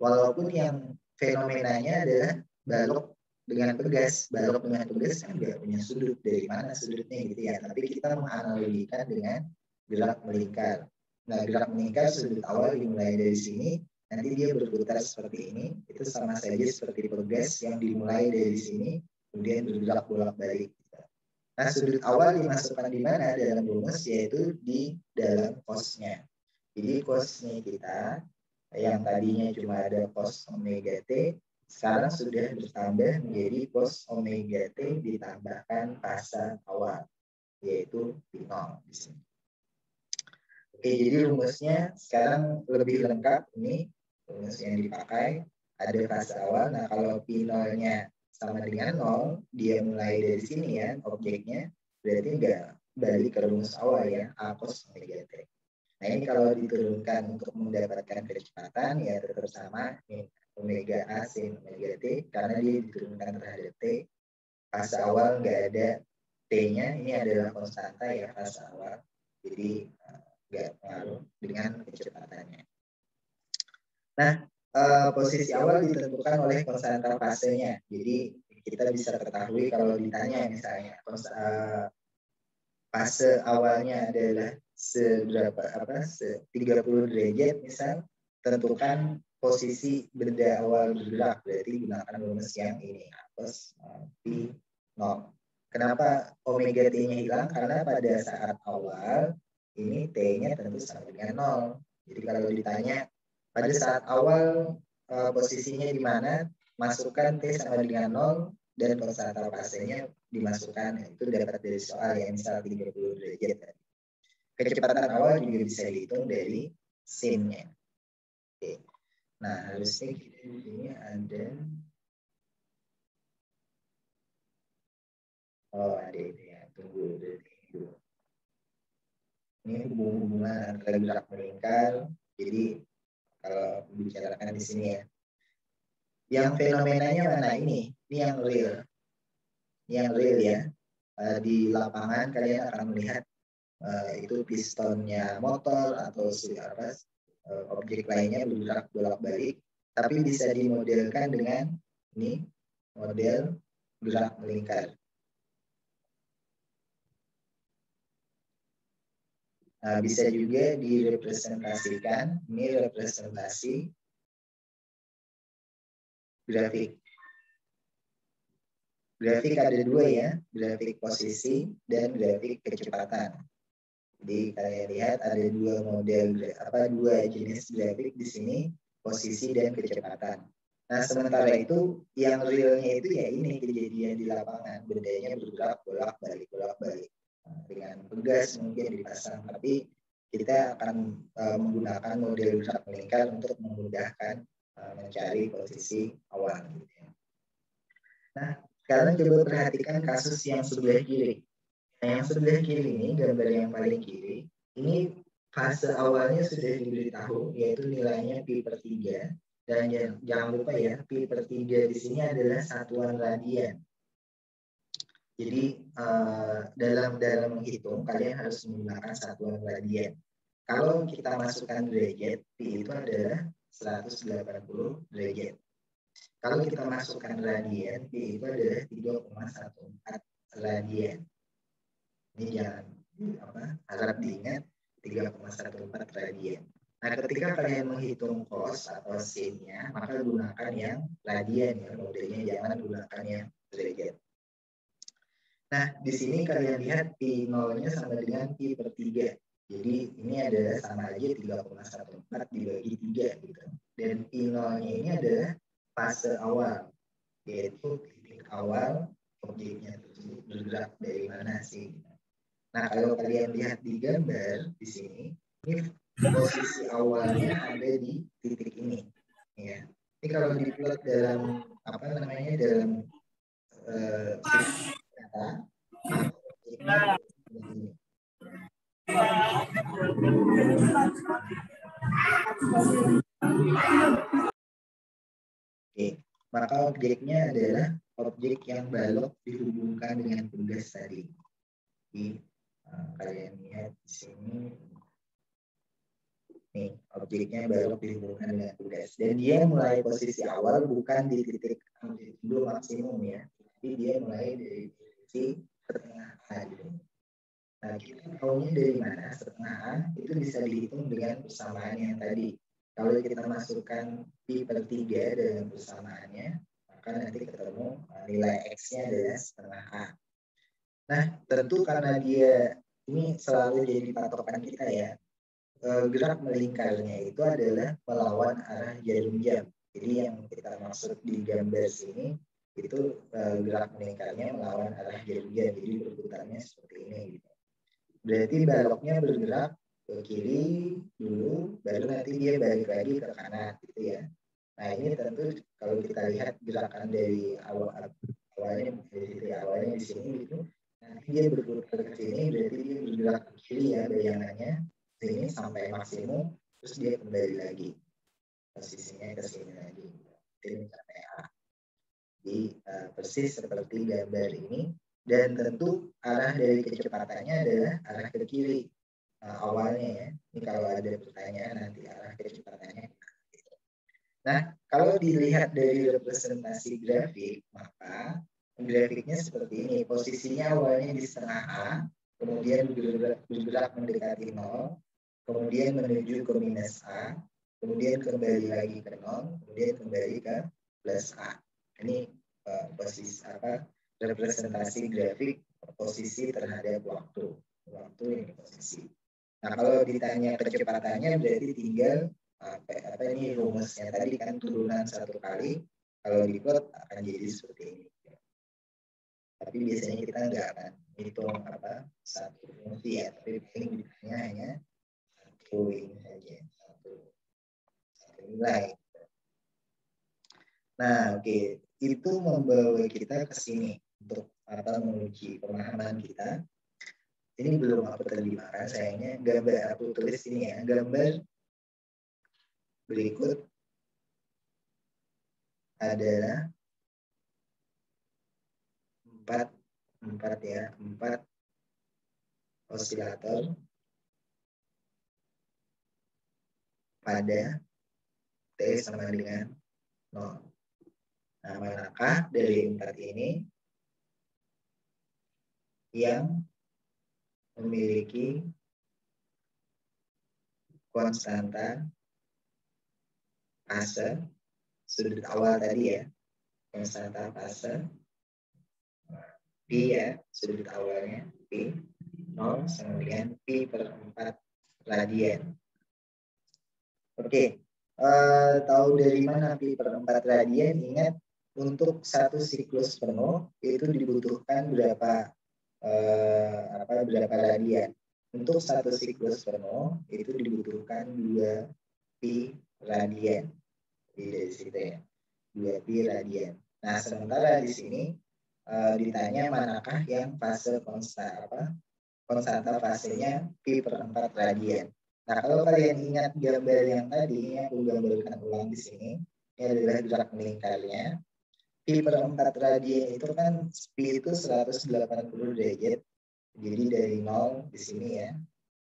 Walaupun yang fenomenanya adalah balok dengan pegas, balok dengan pegas kan nggak punya sudut, dari mana sudutnya gitu ya. Tapi kita menganalogikan dengan gerak melingkar. Nah, gerak melingkar sudut awal dimulai dari sini, nanti dia berputar seperti ini, itu sama saja seperti pegas yang dimulai dari sini, kemudian bergerak bolak-balik. Nah, sudut awal dimasukkan di mana dalam rumus, yaitu di dalam cosnya. Jadi cosnya kita, yang tadinya cuma ada cos omega T, sekarang sudah bertambah menjadi cos omega T ditambahkan fase awal, yaitu P0 di sini. Oke, jadi rumusnya sekarang lebih lengkap. Ini rumus yang dipakai, ada fase awal. Nah, kalau P0-nya sama dengan 0, dia mulai dari sini ya, objeknya, berarti enggak balik ke rumus awal ya, A cos omega T. Nah, ini kalau diturunkan untuk mendapatkan kecepatan, ya tetap sama, ini omega A sin omega T, karena dia diturunkan terhadap T. Fase awal enggak ada T-nya, ini adalah konstanta ya fase awal. Jadi nggak pengaruh dengan kecepatannya. Nah, posisi awal ditentukan oleh konstanta fasenya. Jadi kita bisa ketahui kalau ditanya misalnya fase awalnya adalah seberapa 30 derajat misal, tentukan posisi benda awal bergerak, berarti gunakan rumus yang ini plus P 0. Kenapa omega T-nya hilang? Karena pada saat awal ini T-nya tentu sama dengan 0. Jadi kalau ditanya pada saat awal posisinya di mana, masukkan T sama dengan 0 dan konstanta fasenya dimasukkan. Itu dapat dari soal yang misal 30 derajat. Kecepatan awal juga bisa dihitung dari sin-nya. Oke. Nah, harusnya ini ada ada ini ya. Tunggu dulu. Ini hubungan antara gerak melingkar. Jadi kalau dibicarakan di sini ya. Yang fenomenanya mana ini? Ini yang real. Ini yang real ya. Di lapangan kalian akan melihat itu pistonnya motor atau objek lainnya bergerak bolak-balik, tapi bisa dimodelkan dengan ini model gerak melingkar. Nah, bisa juga direpresentasikan, ini representasi grafik. Grafik ada dua ya, grafik posisi dan grafik kecepatan. Jadi kalian lihat ada dua jenis grafik di sini, posisi dan kecepatan. Nah, sementara itu yang realnya itu ya ini kejadian di lapangan, bendanya bergerak bolak-balik. Dengan pegas mungkin dipasang, tapi kita akan menggunakan model gerak melingkar untuk memudahkan mencari posisi awal. Nah, sekarang coba perhatikan kasus yang sebelah kiri. Nah, yang sebelah kiri ini, gambar yang paling kiri, ini fase awalnya sudah diberitahu, yaitu nilainya pi per 3. Dan jangan lupa ya, pi per 3 di sini adalah satuan radian. Jadi dalam menghitung, kalian harus menggunakan satuan radian. Kalau kita masukkan derajat, pi itu adalah 180 derajat. Kalau kita masukkan radian, pi itu adalah 3,14 radian. Ini jangan harap diingat 3,14 radian. Nah, ketika kalian menghitung cos atau sin-nya, maka gunakan yang radian ya, modelnya jangan gunakan yang derajat. Nah, di sini kalian lihat pi 0-nya sama dengan pi per 3. Jadi ini adalah sama aja 3,14 dibagi 3 gitu. Dan pi 0-nya ini adalah fase awal, yaitu titik awal objeknya tersebut bergerak dari mana sih. Nah, kalau kalian lihat di gambar di sini, ini posisi awalnya ada di titik ini. Ya. Ini kalau diplot dalam dalam data, maka objeknya ini. Oke, maka objeknya adalah objek yang balok dihubungkan dengan pegas tadi. Jadi, kalian lihat di sini. Nih, objeknya balok dihubungkan dengan tugas. Dan dia mulai posisi awal bukan di titik amplitudo maksimum ya. Tapi dia mulai dari posisi setengah A gitu. Nah, kita tahunya dari mana setengah A itu bisa dihitung dengan persamaan yang tadi. Kalau kita masukkan pi per 3 dalam persamaannya, maka nanti ketemu nilai X-nya adalah setengah A. Nah, tentu karena dia ini selalu jadi patokan kita ya. Gerak melingkarnya itu adalah melawan arah jarum jam. Jadi yang kita maksud di gambar sini itu gerak melingkarnya melawan arah jarum jam. Jadi berputarnya seperti ini. Gitu. Berarti baloknya bergerak ke kiri dulu, baru nanti dia balik lagi ke kanan, gitu ya. Nah ini tentu kalau kita lihat gerakan dari awalnya di sini gitu. Nanti dia berputar ke sini, berarti dia bergerak ke kiri ya bayangannya. Sini sampai maksimum, terus dia kembali lagi posisinya ke sini lagi, ini sampai A. Jadi persis seperti gambar ini, dan tentu arah dari kecepatannya adalah arah ke kiri. awalnya ya. Ini kalau ada pertanyaan nanti arah kecepatannya. Nah, kalau dilihat dari representasi grafik, maka grafiknya seperti ini. Posisinya awalnya di setengah A, kemudian bergerak mendekati 0, kemudian menuju ke minus A, kemudian kembali lagi ke 0, kemudian kembali ke plus A. Ini posisi representasi grafik posisi terhadap waktu. Waktu ini posisi. Nah, kalau ditanya kecepatannya berarti tinggal ini rumusnya tadi kan turunan 1 kali, kalau diplot akan jadi seperti ini. Tapi biasanya kita nggak akan hitung satu fungsi ya, tapi paling ditanya hanya satu ini saja, satu nilai. Nah, oke, itu membawa kita ke sini untuk menguji pemahaman kita. Ini belum aku terjemahkan, sayangnya gambar aku tulis ini ya, gambar berikut adalah empat osilator pada T sama dengan 0. Nah, manakah dari 4 ini yang memiliki konstanta fase sudut awal tadi ya, konstanta fase P ya, sudut awalnya P 0 sama dengan P per 4 radian. Oke, tahu dari mana P per 4 radian? Ingat, untuk satu siklus penuh itu dibutuhkan berapa radian. Untuk satu siklus penuh itu dibutuhkan 2 P radian. Jadi dari situ ya, 2 P radian. Nah, sementara di sini ditanya manakah yang fase konstanta fasenya P per 4 radian. Nah, kalau kalian ingat gambar yang tadi, aku gambarkan ulang di sini, ini adalah gerak melingkarnya. P per 4 radian itu kan P itu 180 derajat. Jadi dari 0 di sini ya,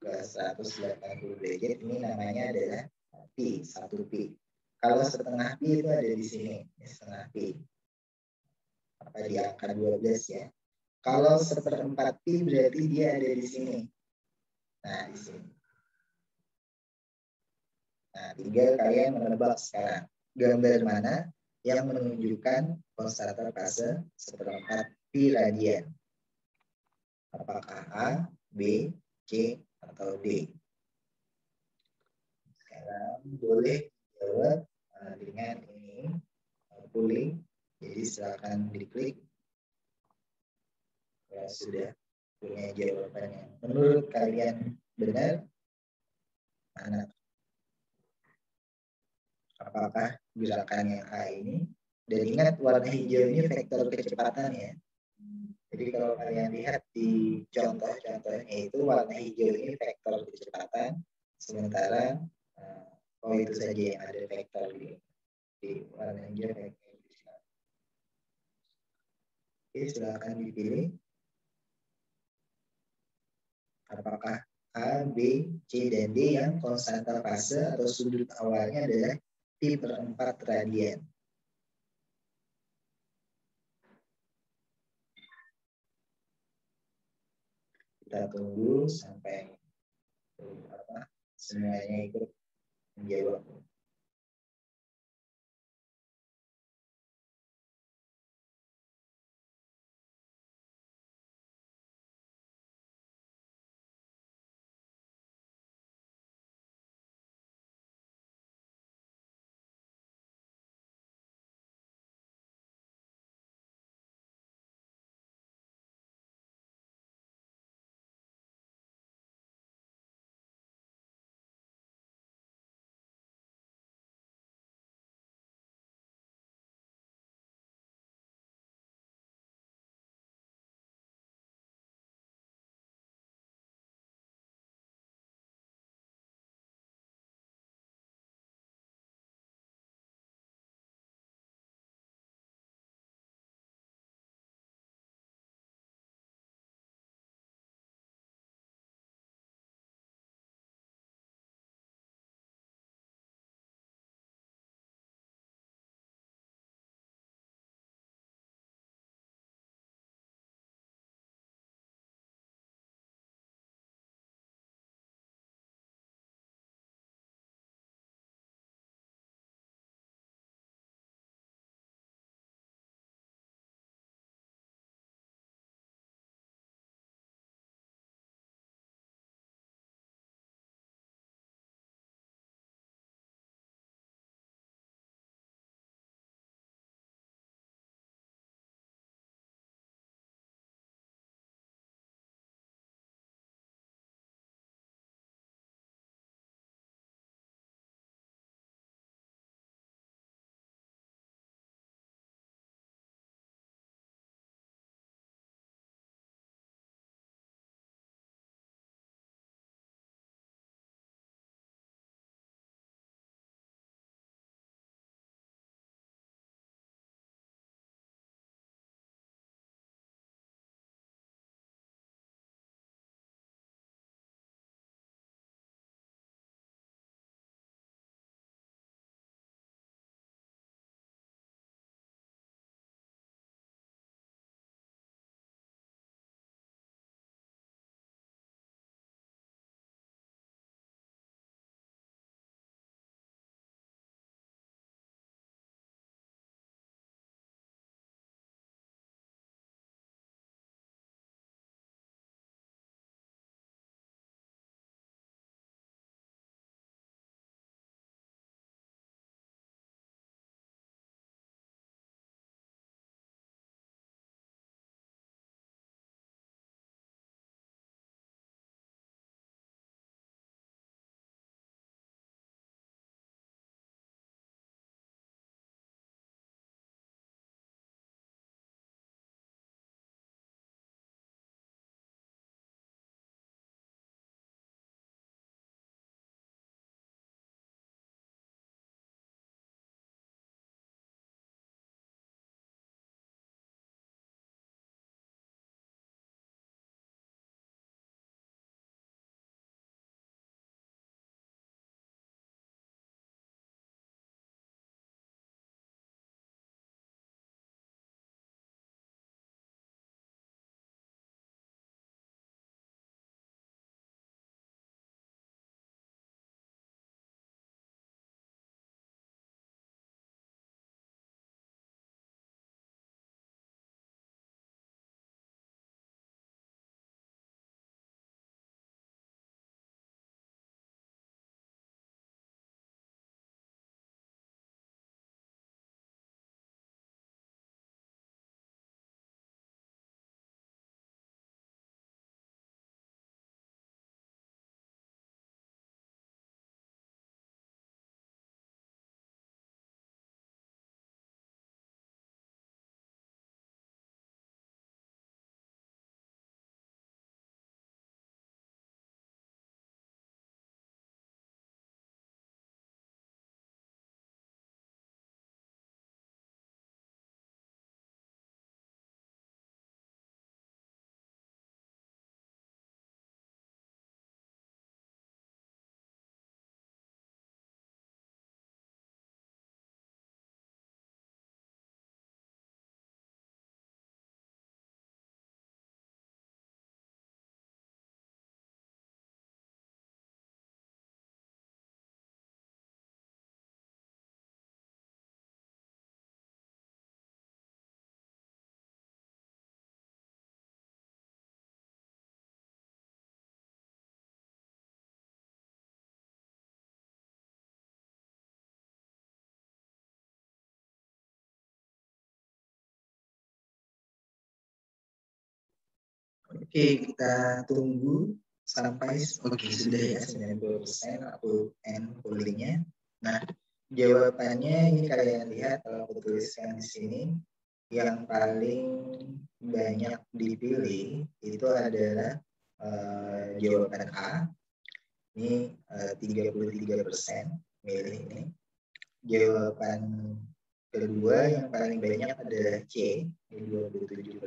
ke 180 derajat, ini namanya adalah P, 1 P. Kalau setengah P itu ada di sini, setengah P. Di angka 12 ya. Kalau seperempat Pi berarti dia ada di sini. Nah, di sini. Nah, tinggal kalian menebak sekarang gambar mana yang menunjukkan konstanta fase seperempat Pi radian. Apakah A, B, C, atau D? Sekarang boleh jawab dengan ini polling. Jadi silakan diklik. Ya, sudah punya jawabannya. Menurut kalian benar mana? Apakah gerakan yang A ini? Dan ingat warna hijau ini vektor kecepatan ya. Jadi kalau kalian lihat di contoh-contohnya itu warna hijau ini vektor kecepatan, sementara itu saja yang ada vektor di warna hijau vektor kecepatan. Oke, silakan dipilih. Apakah A, B, C, dan D yang konstanta fase atau sudut awalnya adalah Pi per 4 radian. Kita tunggu sampai semuanya ikut menjawab. Oke, kita tunggu sampai sudah ya 90% aku end pollingnya. Nah, jawabannya ini kalian lihat kalau aku tuliskan di sini, yang paling banyak dipilih itu adalah jawaban A. Ini 33% milih ini. Jawaban kedua yang paling banyak adalah C, ini 27%.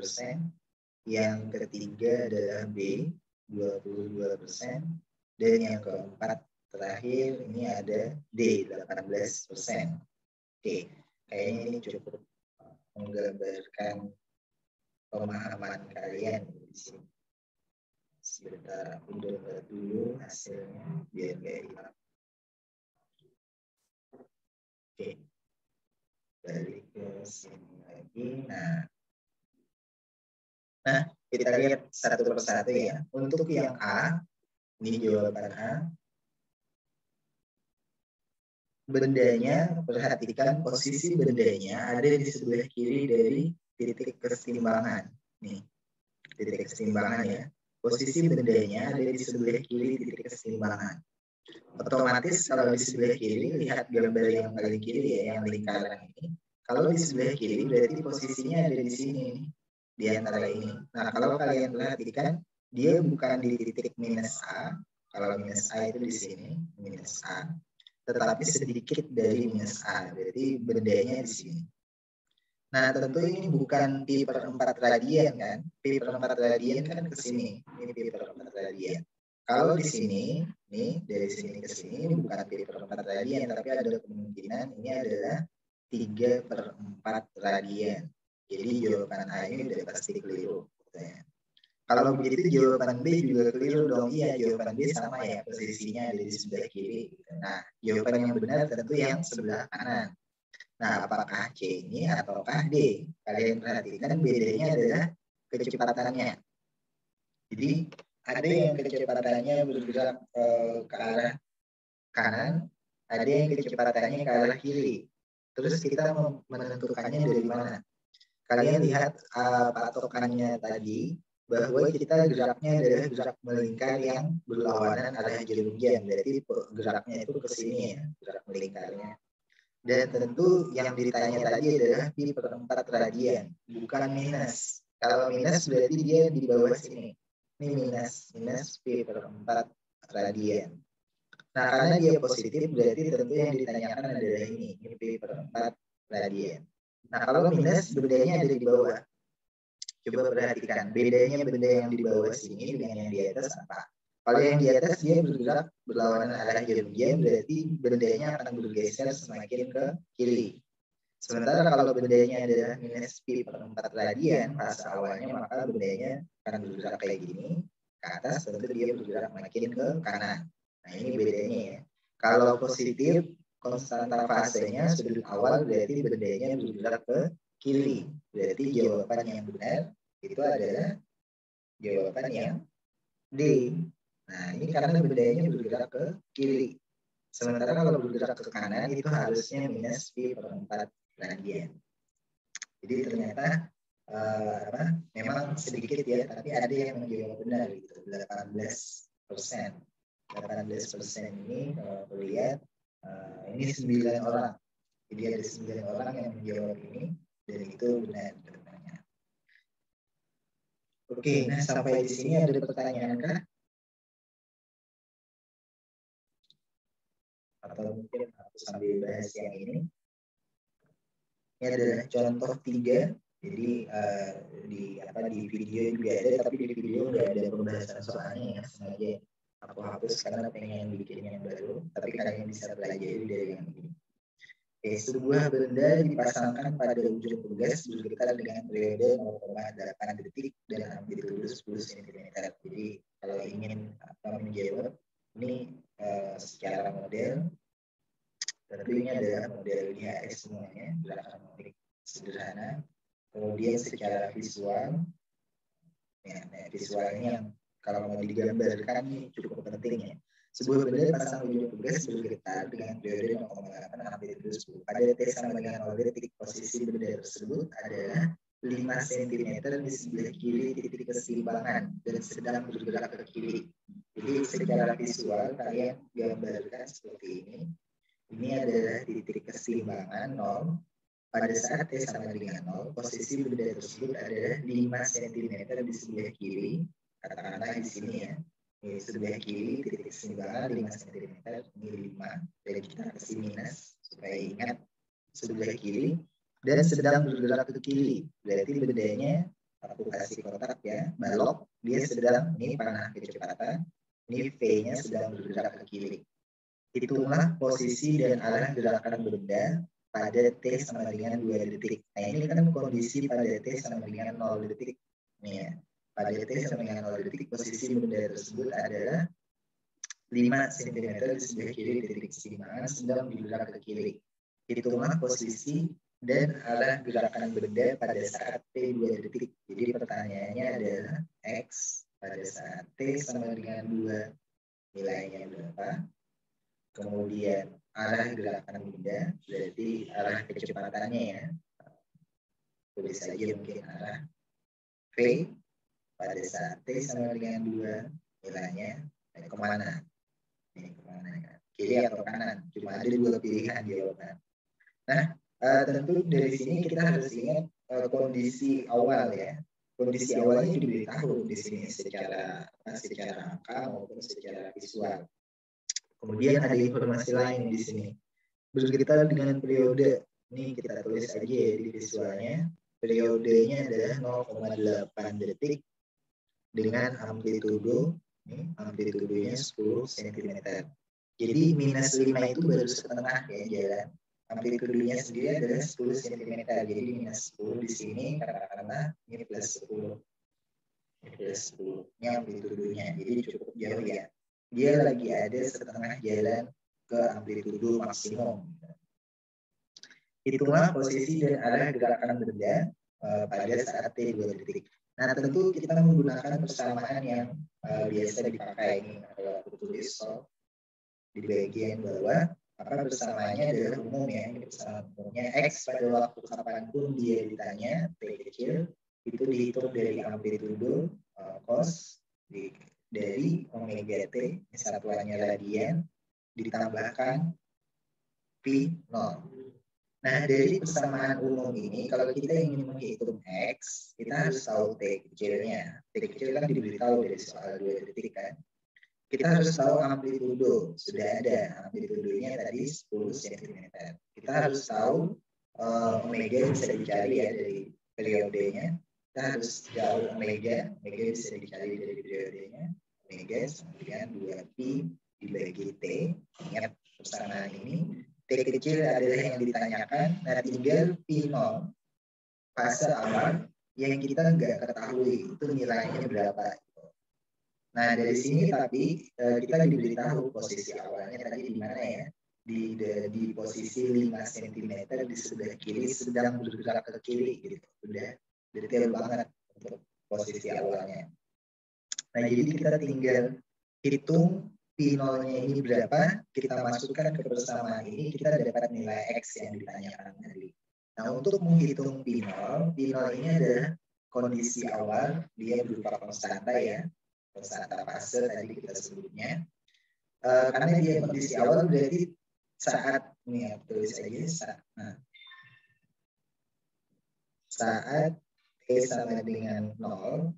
Yang ketiga adalah B, 22%. Dan yang keempat terakhir ini ada D, 18%. Oke, kayaknya ini cukup menggambarkan pemahaman kalian di sini. Sebentar, aku download dulu hasilnya biar nggak hilang. Oke, balik ke sini lagi. Nah, kita lihat satu persatu ya. Untuk yang A, ini jawaban A. Bendanya, perhatikan posisi bendanya ada di sebelah kiri dari titik keseimbangan. Nih, titik keseimbangan ya. Posisi bendanya ada di sebelah kiri titik keseimbangan. Otomatis kalau di sebelah kiri, lihat gambar yang paling kiri ya, yang lingkaran ini. Kalau di sebelah kiri berarti posisinya ada di sini, di antara ini. Nah, kalau kalian perhatikan, dia bukan di titik minus A. Kalau minus A itu di sini, minus A. Tetapi sedikit dari minus A, berarti bendanya di sini. Nah, tentu ini bukan pi per 4 radian kan? Pi per 4 radian kan ke sini. Ini pi per 4 radian. Kalau di sini, nih dari sini ke sini, ini bukan pi per 4 radian, tapi ada kemungkinan ini adalah 3 per 4 radian. Jadi jawaban A ini udah pasti keliru. Kalau begitu jawaban B juga keliru dong. Iya, jawaban B sama ya, posisinya ada di sebelah kiri. Nah, jawaban yang benar tentu yang sebelah kanan. Nah, apakah C ini ataukah D? Kalian perhatikan bedanya adalah kecepatannya. Jadi, ada yang kecepatannya bergerak ke arah kanan, ada yang kecepatannya ke arah kiri. Terus kita menentukannya dari mana? Kalian lihat patokannya tadi, bahwa kita geraknya adalah gerak melingkar yang berlawanan arah jarum jam. Berarti geraknya itu ke sini ya, gerak melingkarnya. Dan tentu yang ditanya tadi adalah pi per 4 radian, bukan minus. Kalau minus berarti dia di bawah sini. Ini minus pi per 4 radian. Nah, karena dia positif berarti tentu yang ditanyakan adalah ini pi per 4 radian. Nah, kalau minus bendanya ada di bawah. Coba perhatikan bedanya benda yang di bawah sini dengan yang di atas apa. Kalau yang di atas dia bergerak berlawanan arah jarum jam, berarti bendanya akan bergeser semakin ke kiri. Sementara kalau bendanya adalah minus pi per 4 radian fase awalnya, maka bendanya akan bergerak kayak gini ke atas, tentu dia bergerak makin ke kanan. Nah, ini bedanya ya. Kalau positif konstanta fasenya sudut awal berarti bendanya bergerak ke kiri. Berarti jawaban yang benar itu adalah jawaban yang D. Nah, ini karena bendanya bergerak ke kiri. Sementara kalau bergerak ke kanan itu harusnya minus pi per 4 radian. Jadi ternyata memang sedikit ya, tapi ada yang menjawab benar gitu, 18%. 18% ini kalau aku lihat ini 9 orang. Jadi ada 9 orang yang menjawab ini dan itu benar jawabannya. Oke, nah sampai di sini ada pertanyaan kah? Atau mungkin aku sambil bahas yang ini. Ini adalah contoh 3. Jadi di video juga ada, tapi di video nggak ada pembahasan soalnya ya, sengaja aku hapus karena pengen bikin yang baru, tapi kalian bisa pelajari dari yang ini. Oke, sebuah benda dipasangkan pada ujung tugas bergetar dengan periode 0,8 detik dan amplitude 10 cm. Jadi kalau ingin menjawab ini secara model, tentu ini adalah model GHS semuanya, gerakan motorik sederhana. Kemudian secara visual, ya, visualnya yang kalau mau digambarkan ini cukup penting ya. Sebuah benda dipasang ujung tugas bergetar dengan periode 0,8 amplitude 10. Pada T sama dengan 0 detik, posisi benda tersebut adalah 5 cm di sebelah kiri titik keseimbangan dan sedang bergerak ke kiri. Jadi secara visual kalian gambarkan seperti ini. Ini adalah titik keseimbangan 0. Pada saat T sama dengan 0, posisi benda tersebut adalah 5 cm di sebelah kiri. Katakanlah di sini ya. Di sebelah kiri titik keseimbangan 5 cm, ini 5. Dan kita kasih minus supaya ingat sebelah kiri. Dan sedang bergerak ke kiri. Berarti bendanya, aku kasih kotak ya, balok, dia sedang, ini panah kecepatan, ini V-nya sedang bergerak ke kiri. Hitunglah posisi dan arah gerakan benda pada T sama dengan 2 detik. Nah ini kan kondisi pada T sama dengan 0 detik. Nih ya. Pada T sama dengan 0 detik, posisi benda tersebut adalah 5 cm di sebelah kiri titik keseimbangan sedang bergerak ke kiri. Hitunglah posisi dan arah gerakan benda pada saat T 2 detik. Jadi pertanyaannya adalah X pada saat T sama dengan 2 nilainya berapa. Kemudian arah gerakan benda, berarti arah kecepatannya ya. Tulis saja mungkin arah V pada saat T sama dengan 2 nilainya kemana? Ini kemana ya? Kiri atau kanan? Cuma ada 2 pilihan jawaban. Nah, tentu dari sini kita harus ingat kondisi awal ya. Kondisi awalnya diberitahu di sini secara angka maupun secara visual. Kemudian ada informasi lain di sini. Berkaitan dengan periode, ini kita tulis aja ya di visualnya. Periodenya adalah 0,8 detik dengan amplitudo, amplitudenya 10 cm. Jadi minus 5 itu baru setengah ya jalan. Amplitudenya sendiri adalah 10 cm. Jadi minus 10 di sini karena ini plus 10. Ini plus 10. Ini amplitudenya. Jadi cukup jauh ya. Dia lagi ada setengah jalan ke amplitudo maksimum. Hitunglah posisi dan arah gerakan benda pada saat T 2 detik. Nah tentu kita menggunakan persamaan yang biasa dipakai ini. Kalau aku tulis di bagian bawah, maka persamaannya adalah umum ya. Ini persamaan umumnya X pada waktu kapanpun dia ditanya T kecil itu dihitung dari amplitudo cos dari omega T, satuannya radian, ditambahkan Pi 0. Nah, dari persamaan umum ini, kalau kita ingin menghitung X, kita harus tahu T kecilnya. T kecil kan diberitahu dari soal 2 detik kan. Kita harus tahu amplitudo. Sudah ada amplitudonya tadi 10 cm. Kita harus tahu omega bisa dicari ya dari periodenya. Kita harus tahu omega bisa dicari dari periodenya. Omega sama dengan 2pi dibagi T. Ingat persamaan ini. T kecil adalah yang ditanyakan, nah tinggal P0 fase awal yang kita nggak ketahui itu nilainya berapa. Nah dari sini tapi kita diberitahu posisi awalnya tadi di mana ya, di posisi 5 cm di sebelah kiri sedang bergerak ke kiri gitu. Udah detail banget untuk posisi awalnya. Nah jadi kita tinggal hitung P0-nya ini berapa, kita masukkan ke persamaan ini, kita dapat nilai X yang ditanyakan tadi. Nah, untuk menghitung P0 ini adalah kondisi awal, dia berupa konstanta ya, konstanta fase tadi kita sebutnya. Karena dia kondisi awal berarti saat, ini ya, tulis aja, saat T sama dengan 0,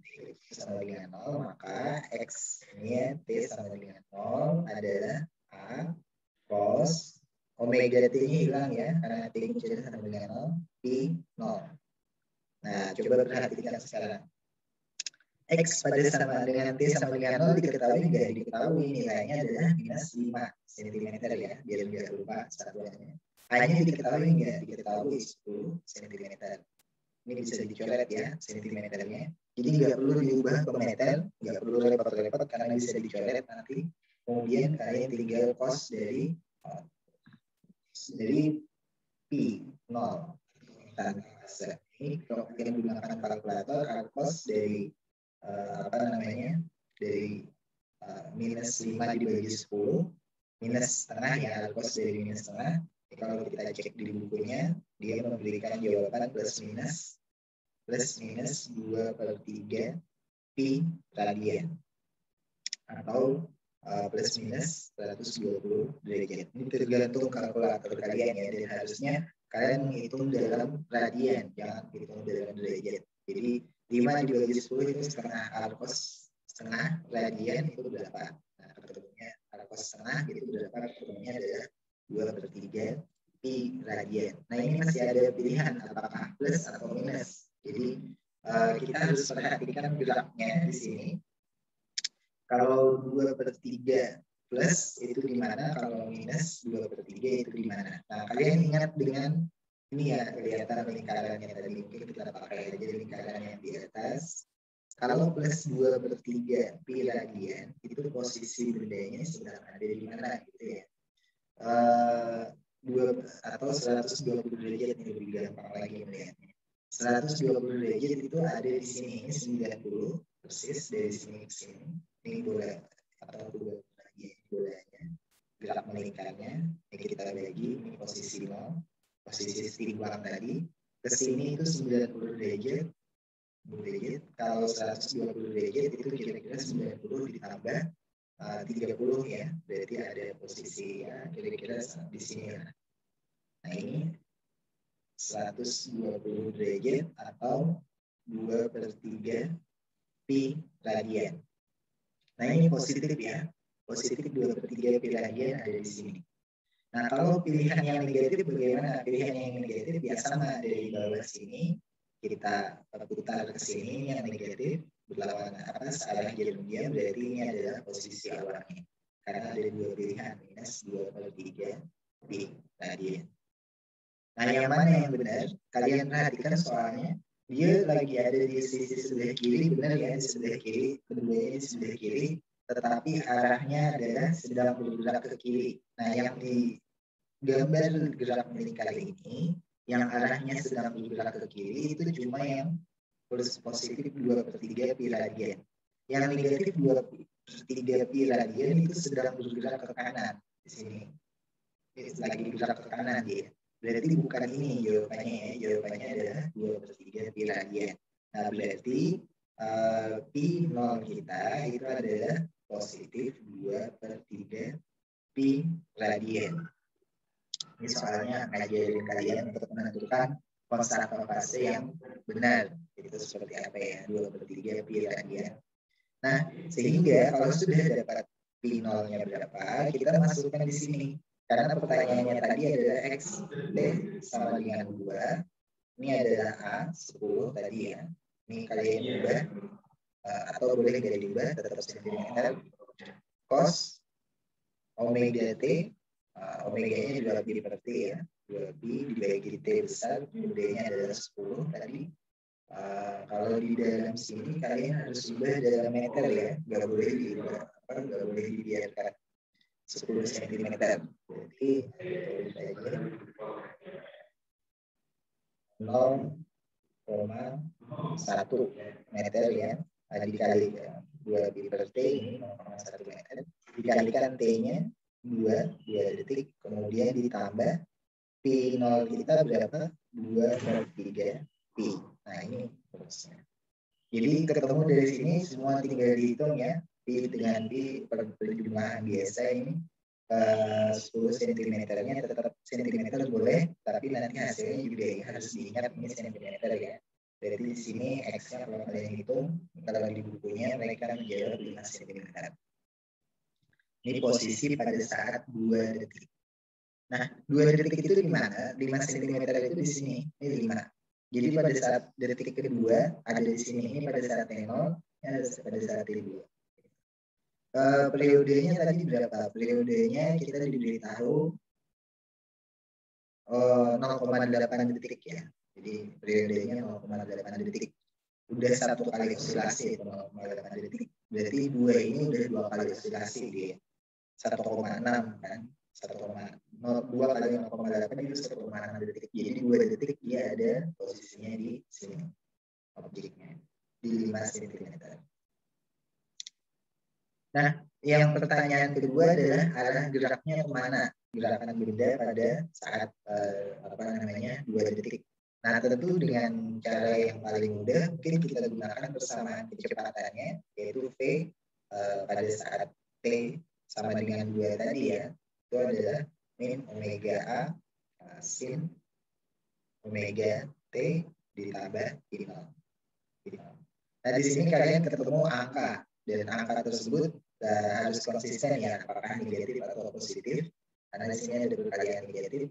maka X ini T sama dengan 0 adalah A cos omega T-nya hilang ya, karena T kecil sama dengan 0, Pi 0. Nah, coba perhatikan sekarang. X pada sama dengan T sama dengan 0 diketahui nggak? Diketahui nilainya adalah minus 5 cm ya, biar nggak lupa satuannya. A-nya diketahui nggak? Diketahui 10 cm. Ini bisa dicoret ya sentimeternya. Jadi nggak perlu diubah ke meter, nggak perlu repot-repot karena bisa dicoret nanti. Kemudian kalian tinggal cos dari pi 0 tanpa fase. Ini kalau kalian menggunakan kalkulator, cos dari dari minus 5 dibagi 10, minus setengah ya, cos dari minus setengah. Kalau kita cek di bukunya, dia memberikan jawaban plus minus plus minus 2/3 pi radian atau plus minus 120 derajat. Ini tergantung kalkulator kalian ya, dan harusnya kalian menghitung dalam radian, jangan hitung dalam derajat. Jadi 5 dibagi 10 itu setengah, arcos setengah radian itu berapa? Nah, ketemunya arcos setengah itu berapa? Ketemunya adalah 2/3 pi radian. Nah, ini masih ada pilihan apakah plus atau minus. Jadi kita harus perhatikan geraknya di sini. Kalau 2/3 plus itu di mana, kalau minus 2/3 itu di mana. Nah, kalian ingat dengan ini ya, kelihatan lingkarannya tadi, mungkin kita pakai aja lingkaran yang di atas. Kalau plus 2/3 pi radian, itu posisi bendanya sedang ada di mana gitu ya. 120 derajat ini lebih gampang lagi melihatnya. 120 derajat itu ada di sini, ini 90 persis dari sini ke sini. Ini bola atau bolanya, gerak melingkarnya. Ini kita bagi, ini posisi 0, posisi stimulan tadi. Ke sini itu 90 derajat. Kalau 120 derajat itu kira-kira 90 ditambah 30 ya, berarti ada posisi ya kira-kira di sini ya. Nah, ini 120 derajat atau 2/3 pi radian. Nah, ini positif ya. Positif 2/3 pi radian ada di sini. Nah, kalau pilihan yang negatif bagaimana? Pilihan yang negatif ya sama, dari bawah sini kita putar ke sini, yang negatif berlawanan atas arah jarum diam, berarti ini adalah posisi awalnya. Karena ada dua pilihan, minus 2/3 pi radian. Nah, yang mana yang benar? Kalian perhatikan soalnya dia lagi ada di sisi sebelah kiri, benar ya, di sebelah kiri, keduanya di sebelah kiri, tetapi arahnya adalah sedang bergerak ke kiri. Nah, yang di gambar gerak melingkar ini, yang arahnya sedang bergerak ke kiri itu cuma yang positif 2/3 pi radian. Yang negatif 2/3 pi radian itu sedang bergerak ke kanan di sini. Lagi bergerak ke kanan dia. Berarti bukan ini jawabannya ya. Jawabannya adalah 2/3 pi radian. Nah, berarti pi 0 kita itu adalah positif 2/3 pi radian. Ini soalnya ngajarin kalian untuk menentukan konstan fase yang benar. Itu seperti apa ya, 2/3 pi radian. Nah, sehingga kalau sudah dapat pi 0-nya berapa, kita masukkan di sini. Karena pertanyaannya tadi adalah X sama dengan 2. Ini adalah A, 10 tadi ya. Ini kalian ubah, atau boleh gak diubah, tetap cm. Cos omega T, omega-nya 2pi per T ya. 2pi dibagi T besar, D-nya adalah 10 tadi. Kalau di dalam sini kalian harus ubah dalam meter ya. Gak boleh diubah, gak boleh dibiarkan 10 cm. Berarti tulis aja 0,1 meter ya. Dikali 2pi per T, ini 0,1 meter. Dikalikan T-nya 2 detik, kemudian ditambah pi 0 kita berapa? 2/3 pi. Nah, ini terusnya. Jadi ketemu dari sini semua tinggal dihitung ya. Pi dengan pi perjumlahan biasa ini 10 cm-nya tetap cm boleh, tapi nanti hasilnya juga harus diingat ini cm ya. Berarti di sini X-nya kalau kalian hitung, kalau di bukunya mereka menjawab 5 cm. Ini posisi pada saat 2 detik. Nah, 2 detik itu di mana? 5 cm itu di sini. Ini 5. Jadi pada saat detik kedua ada di sini. Ini pada saat T0, pada saat T2. Periodenya tadi berapa? Periodenya kita diberitahu 0,8 detik ya. Jadi periodenya 0,8 detik. Udah satu kali osilasi 0,8 detik. Berarti 2 ini udah 2 kali osilasi dia. 1,6 kan. 2 kali 0,8 itu 1,6 detik. Jadi 2 detik dia ada posisinya di sini. Objeknya. Di 5 cm. Nah, yang pertanyaan kedua adalah arah geraknya kemana? Gerakan benda pada saat 2 detik. Nah, tentu dengan cara yang paling mudah, mungkin kita gunakan persamaan kecepatannya, yaitu V pada saat T sama dengan 2 tadi ya, itu adalah min omega A sin omega T ditambah I0. Nah, di sini kalian ketemu angka, dan angka tersebut harus konsisten ya, apakah negatif atau positif. Karena di sini ada perkalian negatif,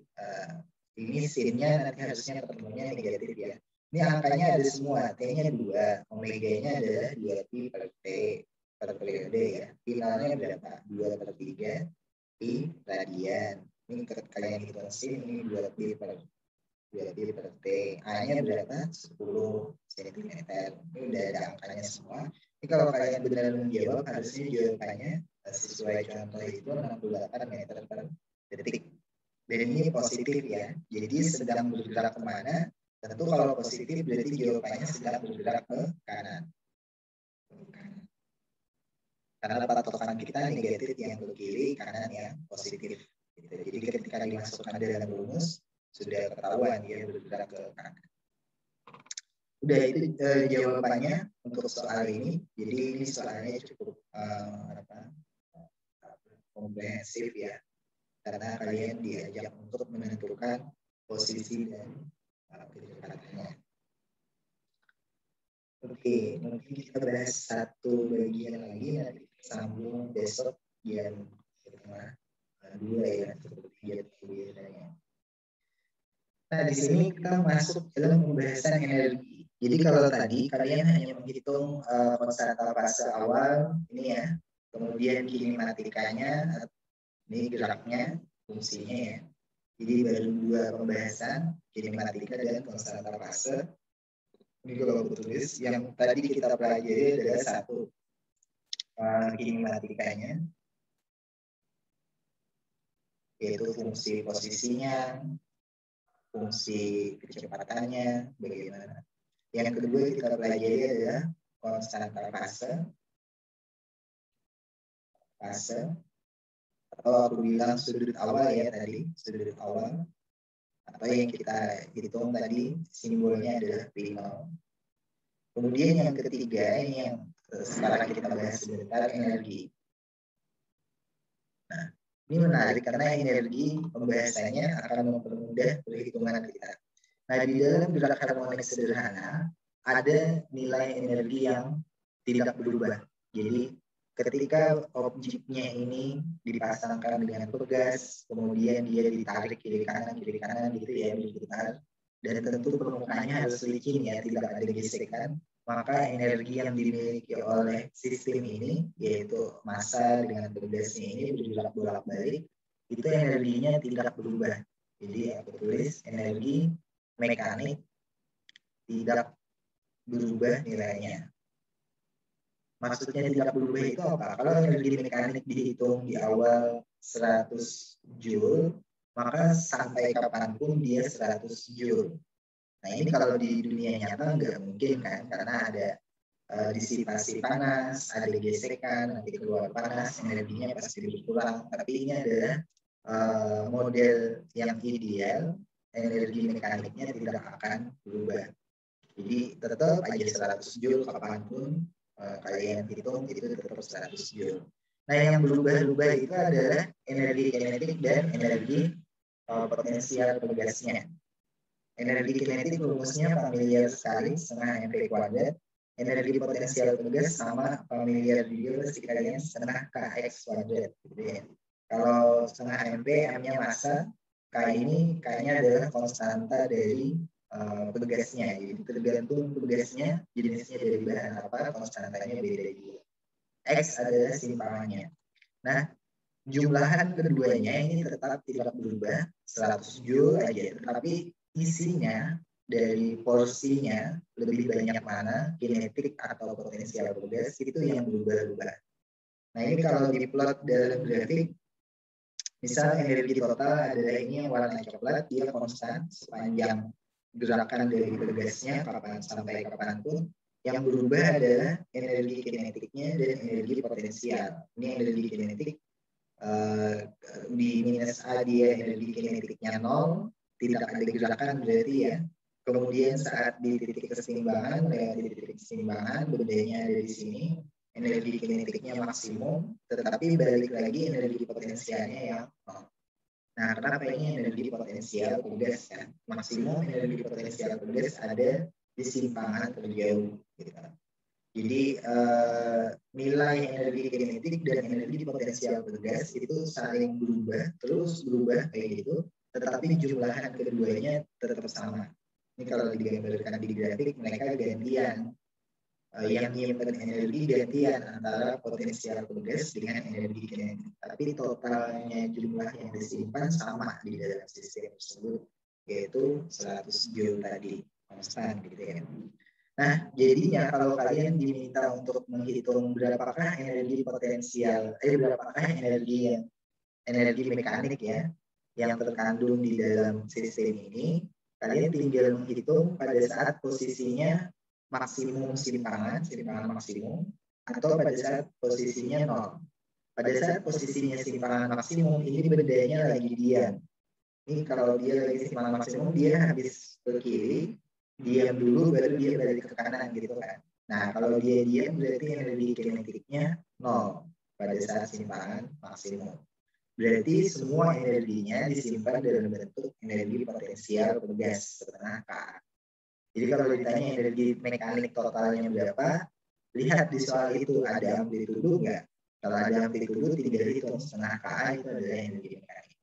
ini sin-nya nanti harusnya ketemunya negatif ya. Ini angkanya ada semua, T-nya 2, omega-nya adalah 2pi per T per periode ya. Finalnya berapa? 2/3 pi radian. Ini kalian hitung sin, ini 2pi per T. A-nya berapa? 10 cm. Ini udah ada angkanya semua. Ini kalau kalian benar menjawab, harusnya jawabannya sesuai contoh itu 68 meter per detik. Dan ini positif ya. Jadi sedang bergerak kemana? Tentu kalau positif berarti jawabannya sedang bergerak ke kanan. Karena patokan kita negatif yang ke kiri, kanan yang positif. Jadi ketika dimasukkan dalam rumus, sudah ketahuan dia bergerak ke kanan. Udah itu jawabannya untuk soal ini. Jadi ini soalnya cukup komprehensif ya. Karena kalian diajak untuk menentukan posisi dan kecepatannya. Oke, mungkin kita bahas satu bagian lagi, nanti sambung besok jam 1:30 ya, seperti biasanya. Nah, di sini kita masuk dalam pembahasan energi. Jadi kalau tadi kalian hanya menghitung konstanta fase awal ini ya, kemudian kinematikanya, ini geraknya, fungsinya ya. Jadi baru 2 pembahasan, kinematika dan konstanta fase. Ini kalau aku tulis, yang tadi kita pelajari adalah 1, kinematikanya, yaitu fungsi posisinya, fungsi kecepatannya, bagaimana. Yang kedua kita pelajari adalah konstanta fase, atau aku bilang sudut awal ya tadi, sudut awal. Atau yang kita hitung tadi simbolnya adalah P0. Kemudian yang ketiga, ini yang sekarang kita bahas sebentar, energi. Nah, ini menarik karena energi pembahasannya akan mempermudah perhitungan kita. Nah, di dalam gerak harmonik sederhana ada nilai energi yang tidak berubah. Jadi ketika objeknya ini dipasangkan dengan pegas, kemudian dia ditarik kiri kanan gitu ya, berputar, dan tentu permukaannya harus licin ya, tidak ada gesekan, maka energi yang dimiliki oleh sistem ini, yaitu massa dengan pegasnya ini bergerak bolak-balik, itu energinya tidak berubah. Jadi aku tulis energi mekanik tidak berubah nilainya. Maksudnya tidak berubah itu apa? Kalau energi mekanik dihitung di awal 100 Joule, maka sampai kapanpun dia 100 Joule. Nah, ini kalau di dunia nyata nggak mungkin kan, karena ada disipasi panas, ada gesekan, nanti keluar panas, energinya pasti berkurang. Tapi ini adalah model yang ideal, energi mekaniknya tidak akan berubah. Jadi tetap aja 100 Joule kapanpun kalian hitung itu tetap 100 Joule. Nah, yang berubah-ubah itu adalah energi kinetik dan energi potensial pegasnya. Energi kinetik rumusnya familiar sekali, setengah mv kuadrat. Energi potensial pegas sama familiar juga pasti kalian, setengah kx kuadrat. Gitu ya. Kalau setengah mv, m-nya massa, k ini k-nya adalah konstanta dari pegasnya. Jadi tergantung pegasnya, jenisnya dari bahan apa, konstantanya beda juga. X adalah simpangannya. Nah, jumlahan keduanya ini tetap tidak berubah, 100 Joule aja. Tetapi isinya dari porsinya lebih banyak mana, kinetik atau potensial pegas, itu yang berubah-ubah. Nah, ini kalau diplot dalam grafik, misal energi total adalah ini yang warna coklat, dia konstan sepanjang gerakan dari pegasnya kapan sampai kapanpun. Yang berubah adalah energi kinetiknya dan energi potensial. Ini energi kinetik di minus A dia energi kinetiknya 0, tidak ada gerakan berarti ya. Kemudian saat di titik keseimbangan, lewat di titik keseimbangan, bedanya ada di sini, energi kinetiknya maksimum, tetapi balik lagi energi potensialnya yang nol. Nah, kenapa ini energi potensial pegas kan? Maksimum energi potensial pegas ada di simpangan terjauh. Gitu. Jadi nilai energi kinetik dan energi potensial pegas itu saling berubah, terus berubah kayak gitu, tetapi jumlahan keduanya tetap sama. Ini kalau digambarkan di grafik, mereka gantian. Yang menyimpan energi gantian antara potensial pegas dengan energi kinetik. Tapi totalnya jumlah yang disimpan sama di dalam sistem tersebut, yaitu 100 joule tadi, konstan gitu ya. Nah, jadinya kalau kalian diminta untuk menghitung berapakah energi potensial, berapakah energi mekanik ya, yang terkandung di dalam sistem ini, kalian tinggal menghitung pada saat posisinya maksimum simpangan maksimum, atau pada saat posisinya nol. Pada saat posisinya simpangan maksimum, ini bedanya lagi diam. Ini kalau dia lagi simpangan maksimum, dia habis ke kiri, diam dulu, baru dia balik ke kanan gitu kan. Nah, kalau dia diam, berarti energi kinetiknya nol pada saat simpangan maksimum. Berarti semua energinya disimpan dalam bentuk energi potensial pegas setengah K. Jadi kalau ditanya energi mekanik totalnya berapa, lihat di soal itu ada amplitudo nggak? Kalau ada amplitudo, tinggal hitung setengah K itu adalah energi mekanik.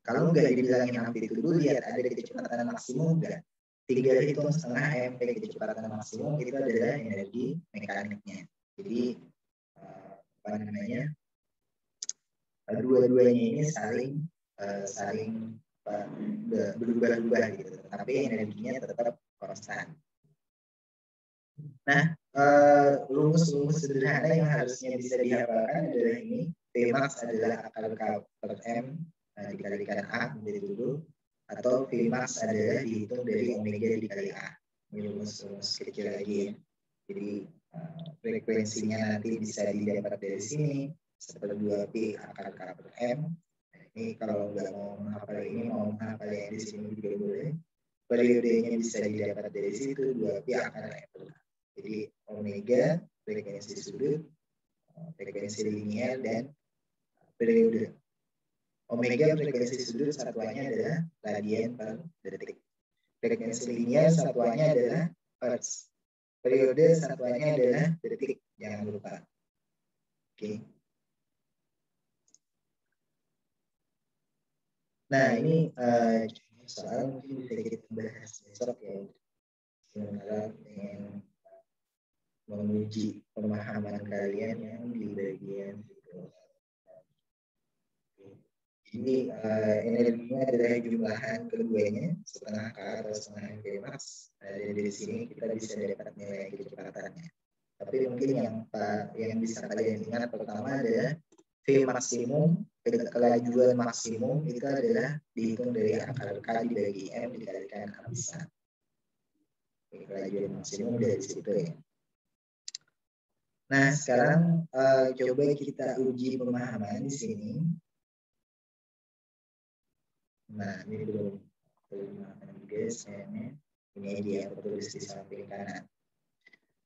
Kalau nggak dibilangin amplitudo, lihat ada kecepatan maksimum nggak? Tinggal hitung setengah MP kecepatan maksimum itu adalah energi mekaniknya. Jadi apa namanya? Dua-duanya ini saling berubah-ubah gitu, tapi energinya tetap konstan. Nah, rumus-rumus sederhana yang harusnya bisa dihafalkan adalah ini. Vmax adalah akar K per M dikalikan A menjadi 7, atau Vmax adalah dihitung dari omega dikali A. Ini rumus-rumus kecil lagi ya. Jadi frekuensinya nanti bisa didapat dari sini, seperti 2Pi akar K per M. Ini kalau nggak mau menghafal ini, mau menghafal yang di sini juga boleh. Periodenya bisa didapat dari situ, 2Pi akar M per K. Jadi omega, frekuensi sudut, frekuensi linier, dan periode. Omega frekuensi sudut satuannya adalah radian per detik. Frekuensi linier satuannya adalah hertz. Periode satuannya adalah detik, jangan lupa. Oke. Nah, ini soal mungkin bisa kita bahas besok ya. Sementara ingin menguji pemahaman kalian yang di bagian ini energinya adalah jumlahan keduanya setengah K atau setengah Vmax. Dan dari sini kita bisa dapat nilai kecepatannya. Tapi mungkin yang bisa kalian ingat pertama adalah V maksimum, kelajuan maksimum itu adalah dihitung dari akar K dibagi M dikalikan A besar. Kelajuan maksimum dari situ ya. Nah, sekarang coba kita uji pemahaman di sini. Nah, ini belum pemahaman juga sayangnya. Ini dia aku tulis di samping kanan.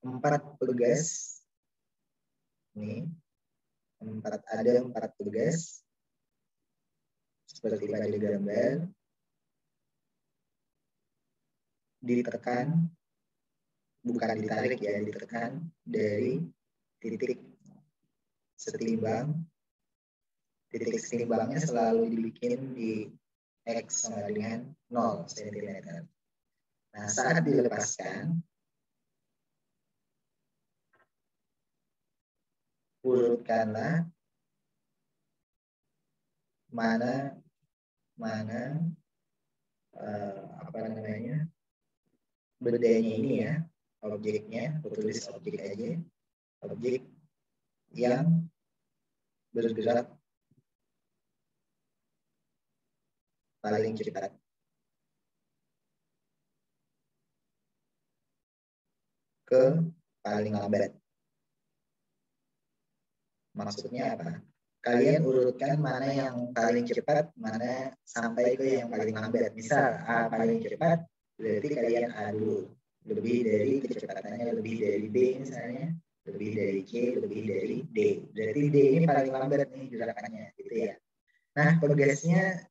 4 pegas. Ini. 4 pegas. Seperti pada gambar. Ditekan, bukan ditarik ya, ditekan dari titik setimbang. Titik setimbangnya selalu dibikin di X sama dengan 0 cm. Nah, saat dilepaskan, urutkanlah mana apa namanya bedanya ini ya, objeknya, tulis objek aja, objek yang bergerak paling cepat. Ke paling lambat. Maksudnya apa? Kalian urutkan mana yang paling cepat, mana sampai ke yang paling lambat. Misal A paling cepat, berarti kalian A dulu. Lebih dari kecepatannya lebih dari B misalnya, lebih dari C, lebih dari D. Berarti D ini paling lambat nih gerakannya, gitu ya. Nah, pegasnya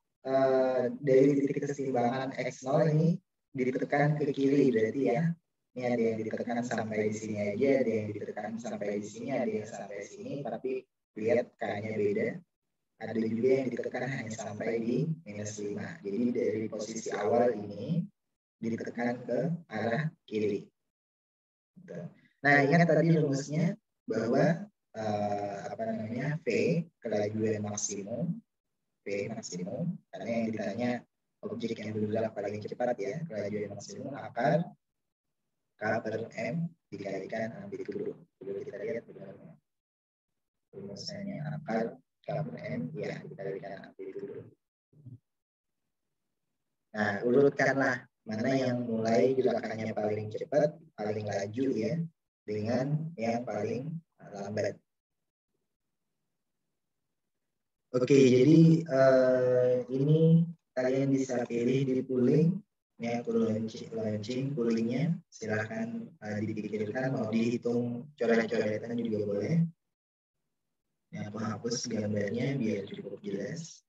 dari titik keseimbangan X0 ini ditekan ke kiri berarti ya. Ini ada yang ditekan sampai di sini aja, ada yang ditekan sampai di sini, ada yang sampai sini, tapi lihat K-nya beda. Ada juga yang ditekan hanya sampai di -5. Jadi dari posisi awal ini ditekan ke arah kiri. Nah, ingat tadi rumusnya bahwa V kelajuan maksimum, V maksimum, karena yang ditanya objek yang bergerak paling cepat ya, kelajuan maksimum akar K per M dikalikan amplitudo. Coba kita lihat bagaimana rumusnya akar K per M ya dikalikan amplitudo. Nah, urutkanlah mana yang mulai gerakannya paling cepat, paling laju ya, dengan yang paling lambat. Oke, jadi ini kalian bisa pilih di pooling, ini aku launching poolingnya. Silahkan dipikirkan mau dihitung coret-coretan juga boleh. Ini aku hapus gambarnya biar cukup jelas.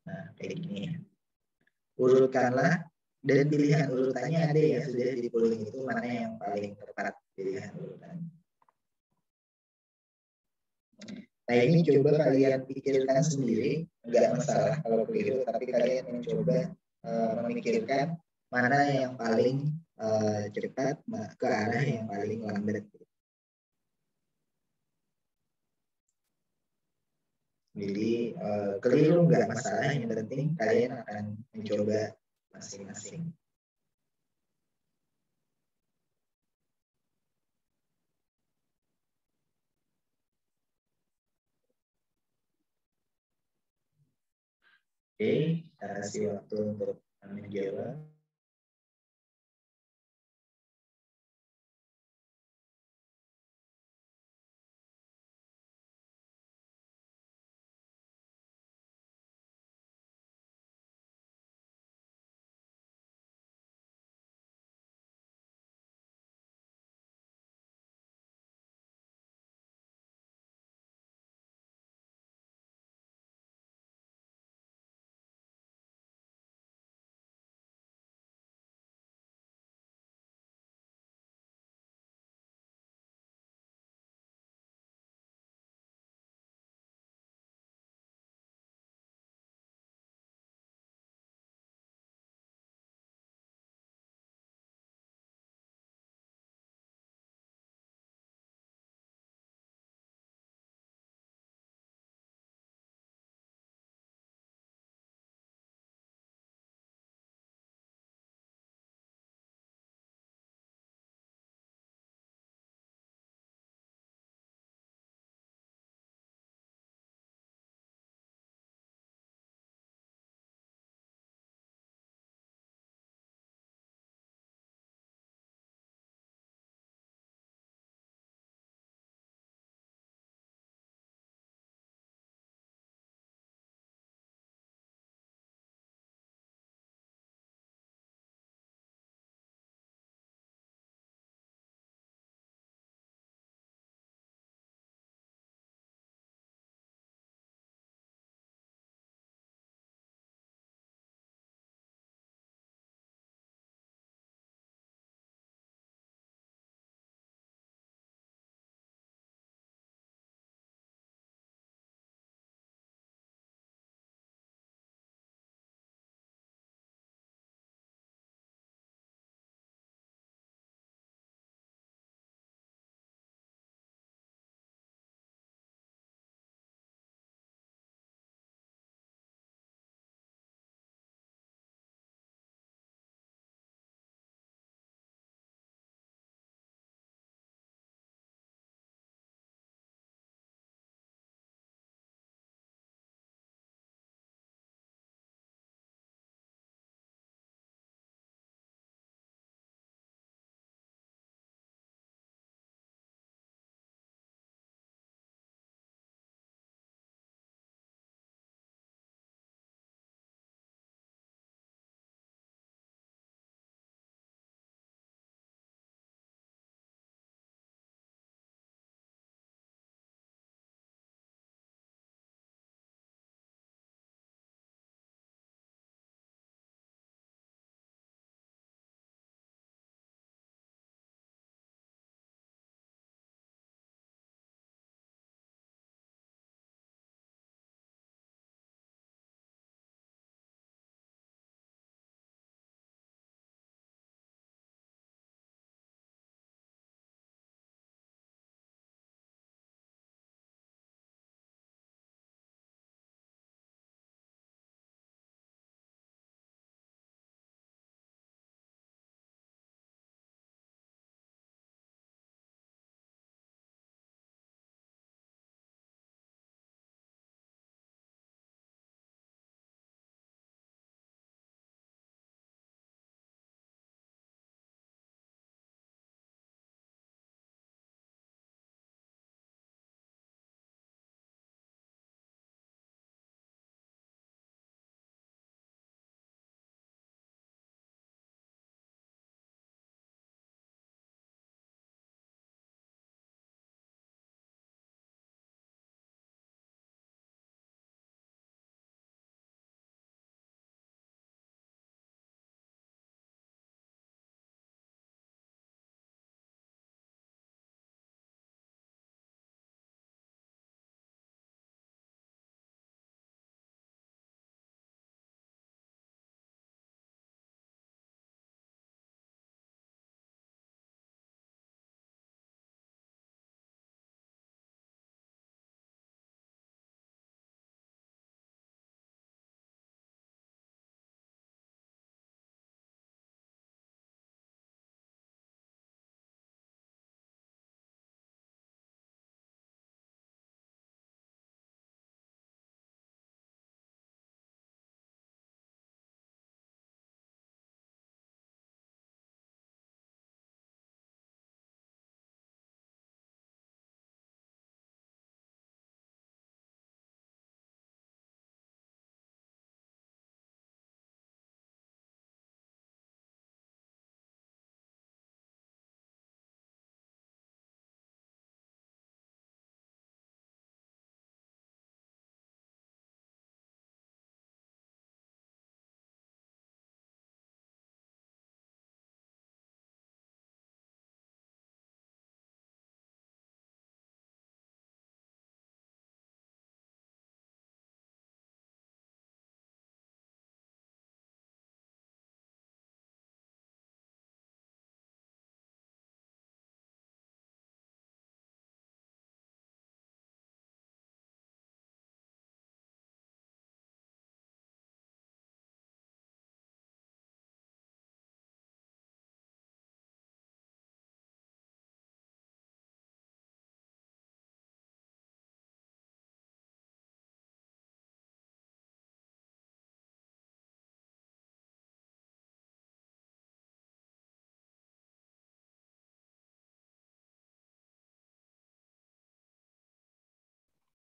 Nah, kayak gini ya. Urutkanlah, dan pilihan urutannya ada ya, sudah di polling itu mana yang paling tepat pilihan urutan. Nah, ini coba kalian pikirkan sendiri, nggak masalah kalau keliru, tapi kalian mencoba memikirkan mana yang paling cepat ke arah yang paling lambat. Jadi keliru nggak masalah, yang penting kalian akan mencoba masing-masing. Oke, kita kasih waktu untuk menjawab.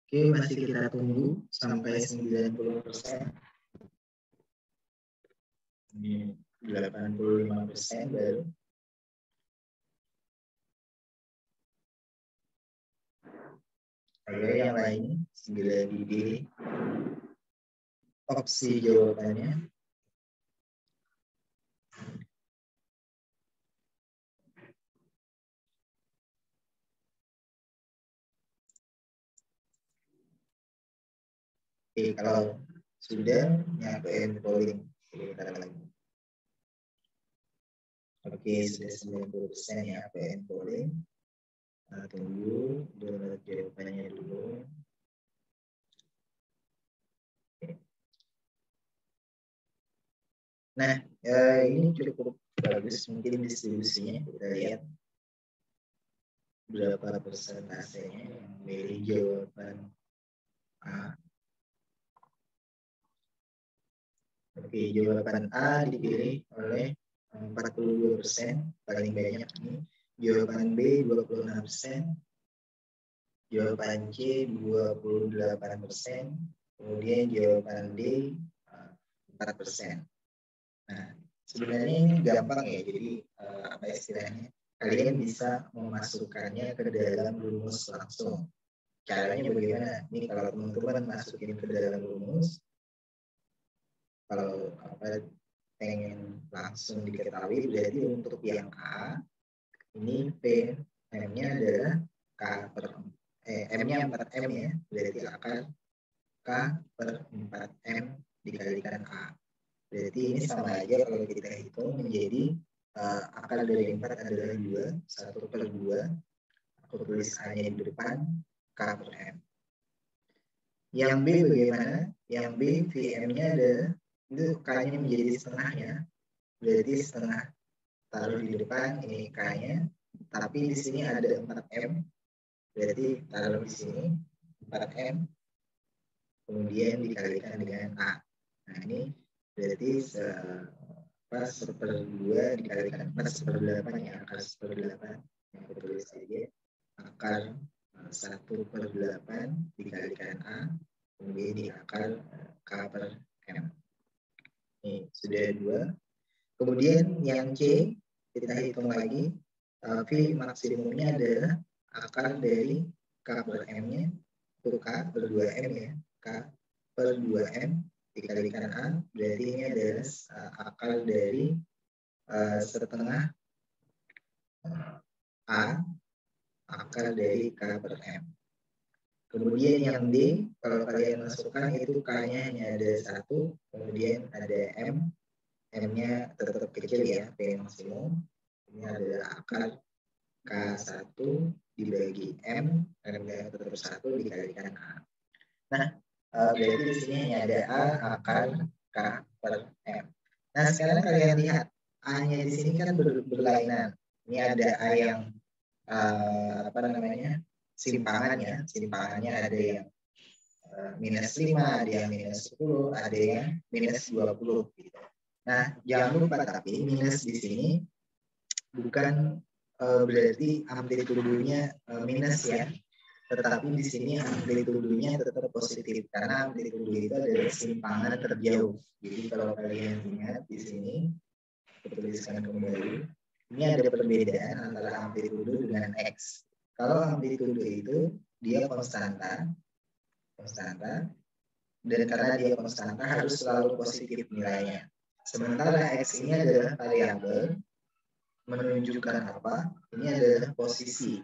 Oke, masih kita tunggu sampai 90%. Ini 85% baru. Ayo yang lain segera dipilih opsi jawabannya. Oke, kalau sudah nyampein polling kita lagi. Oke, sudah 90% nyampein polling. Tunggu download jawabannya dulu. Nah, ini cukup bagus, mungkin distribusinya kita lihat berapa persentasenya yang memilih jawaban A. Oke, jawaban A dipilih oleh 42%, paling banyak ini. Jawaban B 26%, jawaban C 28%, kemudian jawaban D 4%. Nah, sebenarnya ini gampang ya, jadi apa istilahnya, kalian bisa memasukkannya ke dalam rumus langsung. Caranya bagaimana? Ini kalau teman-teman masukin ke dalam rumus, kalau pengen langsung diketahui, berarti untuk yang A, ini P, M-nya adalah K per M-nya 4M ya, berarti akar K per 4M dikalikan A. Berarti ini sama aja kalau kita hitung menjadi akar dari 4 adalah 2, 1 per 2. Aku tulis A-nya di depan, K per M. Yang B bagaimana? Yang B, VM-nya adalah, itu K-nya menjadi setengahnya. Berarti setengah taruh di depan, ini K-nya. Tapi di sini ada 4M. Berarti taruh di sini 4M. Kemudian dikalikan dengan A. Nah, ini berarti 1/2 dikalikan 4/8 ya, akar 1/8 yang aku tulis aja, akar 1/8 dikalikan A, kemudian di akar K per M. Ini sudah 2. Kemudian yang C kita hitung lagi, V maksimumnya adalah akar dari K per M-nya, itu K per 2M ya, K per 2M dikalikan A, berarti ini adalah akar dari setengah A, akar dari K per M. Kemudian yang D, kalau kalian masukkan itu K-nya hanya ada 1, kemudian ada M, M-nya tetap kecil ya, P maksimum. Ini adalah akar K1 dibagi M, M-nya tetap 1 dikalikan A. Nah, berarti di sini hanya ada A akar K per M. Nah, sekarang kalian lihat A-nya di sini kan berlainan. Ini ada A yang simpangannya. Simpangannya ada yang -5, ada yang -10, ada yang -20 gitu. Nah, jangan lupa tapi minus di sini bukan berarti amplitudonya minus ya. Tetapi di sini amplitudonya tetap positif karena amplitudo itu adalah simpangan terjauh. Jadi kalau kalian ingat di sini, aku tuliskan kembali, ini ada perbedaan antara amplitudo dengan X. Kalau amplitudo itu dia konstanta, dan karena dia konstanta harus selalu positif nilainya. Sementara X ini adalah variabel menunjukkan apa? Ini adalah posisi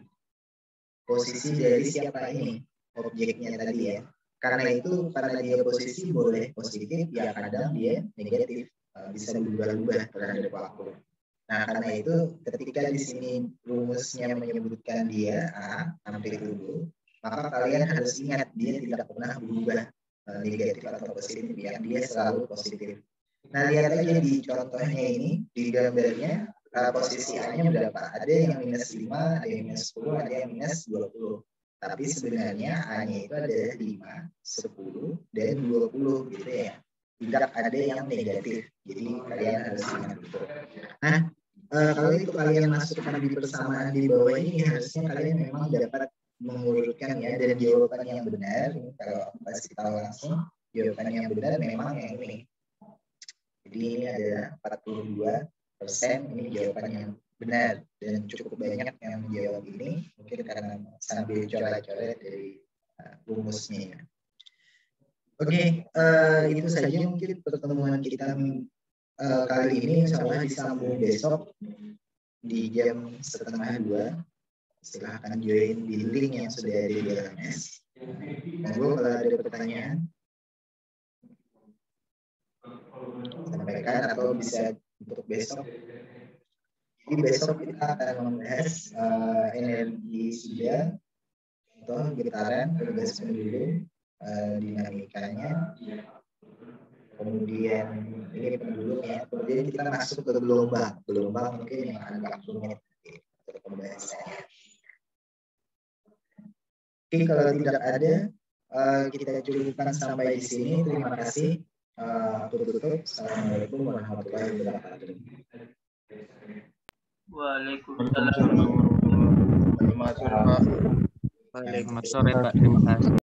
dari siapa ini, objeknya tadi ya. Karena itu, karena dia posisi boleh positif, ya kadang dia negatif, bisa berubah-ubah terhadap waktu. Nah, karena itu ketika di sini rumusnya menyebutkan dia A, amplitudo, maka kalian harus ingat dia tidak pernah berubah negatif atau positif, ya dia selalu positif. Nah, lihat aja di contohnya ini, di gambarnya posisi A-nya berapa? Ada yang -5, ada yang -10, ada yang -20. Tapi sebenarnya A-nya itu ada 5, 10, dan 20 gitu ya. Tidak ada yang negatif. Jadi kalian harus ingat itu. Nah, kalau itu kalian masukkan di persamaan di bawah ini, harusnya kalian memang dapat mengurutkan ya, dan jawaban yang benar kalau aku kasih tahu langsung, jawaban yang benar memang yang ini. Jadi ini ada 42% ini jawaban yang benar, dan cukup banyak yang menjawab ini mungkin karena sambil coret-coret dari rumusnya. Oke, itu saja mungkin pertemuan kita kali ini. Insya Allah disambung besok di jam 1:30. Silahkan join di link yang sudah ada di LMS. Monggo kalau ada pertanyaan sampaikan atau bisa untuk besok. Jadi besok kita akan membahas energi surya, contoh getaran, penugasan dulu, dinamikanya, kemudian ini pendulumnya, kemudian kita masuk ke gelombang mungkin yang agak rumit untuk pembahasannya. Oke, kalau tidak ada, kita cukupkan sampai di sini. Terima kasih. Tutup. Assalamualaikum warahmatullahi wabarakatuh. Waalaikumsalam. Waalaikumsalam. Pak. Terima kasih.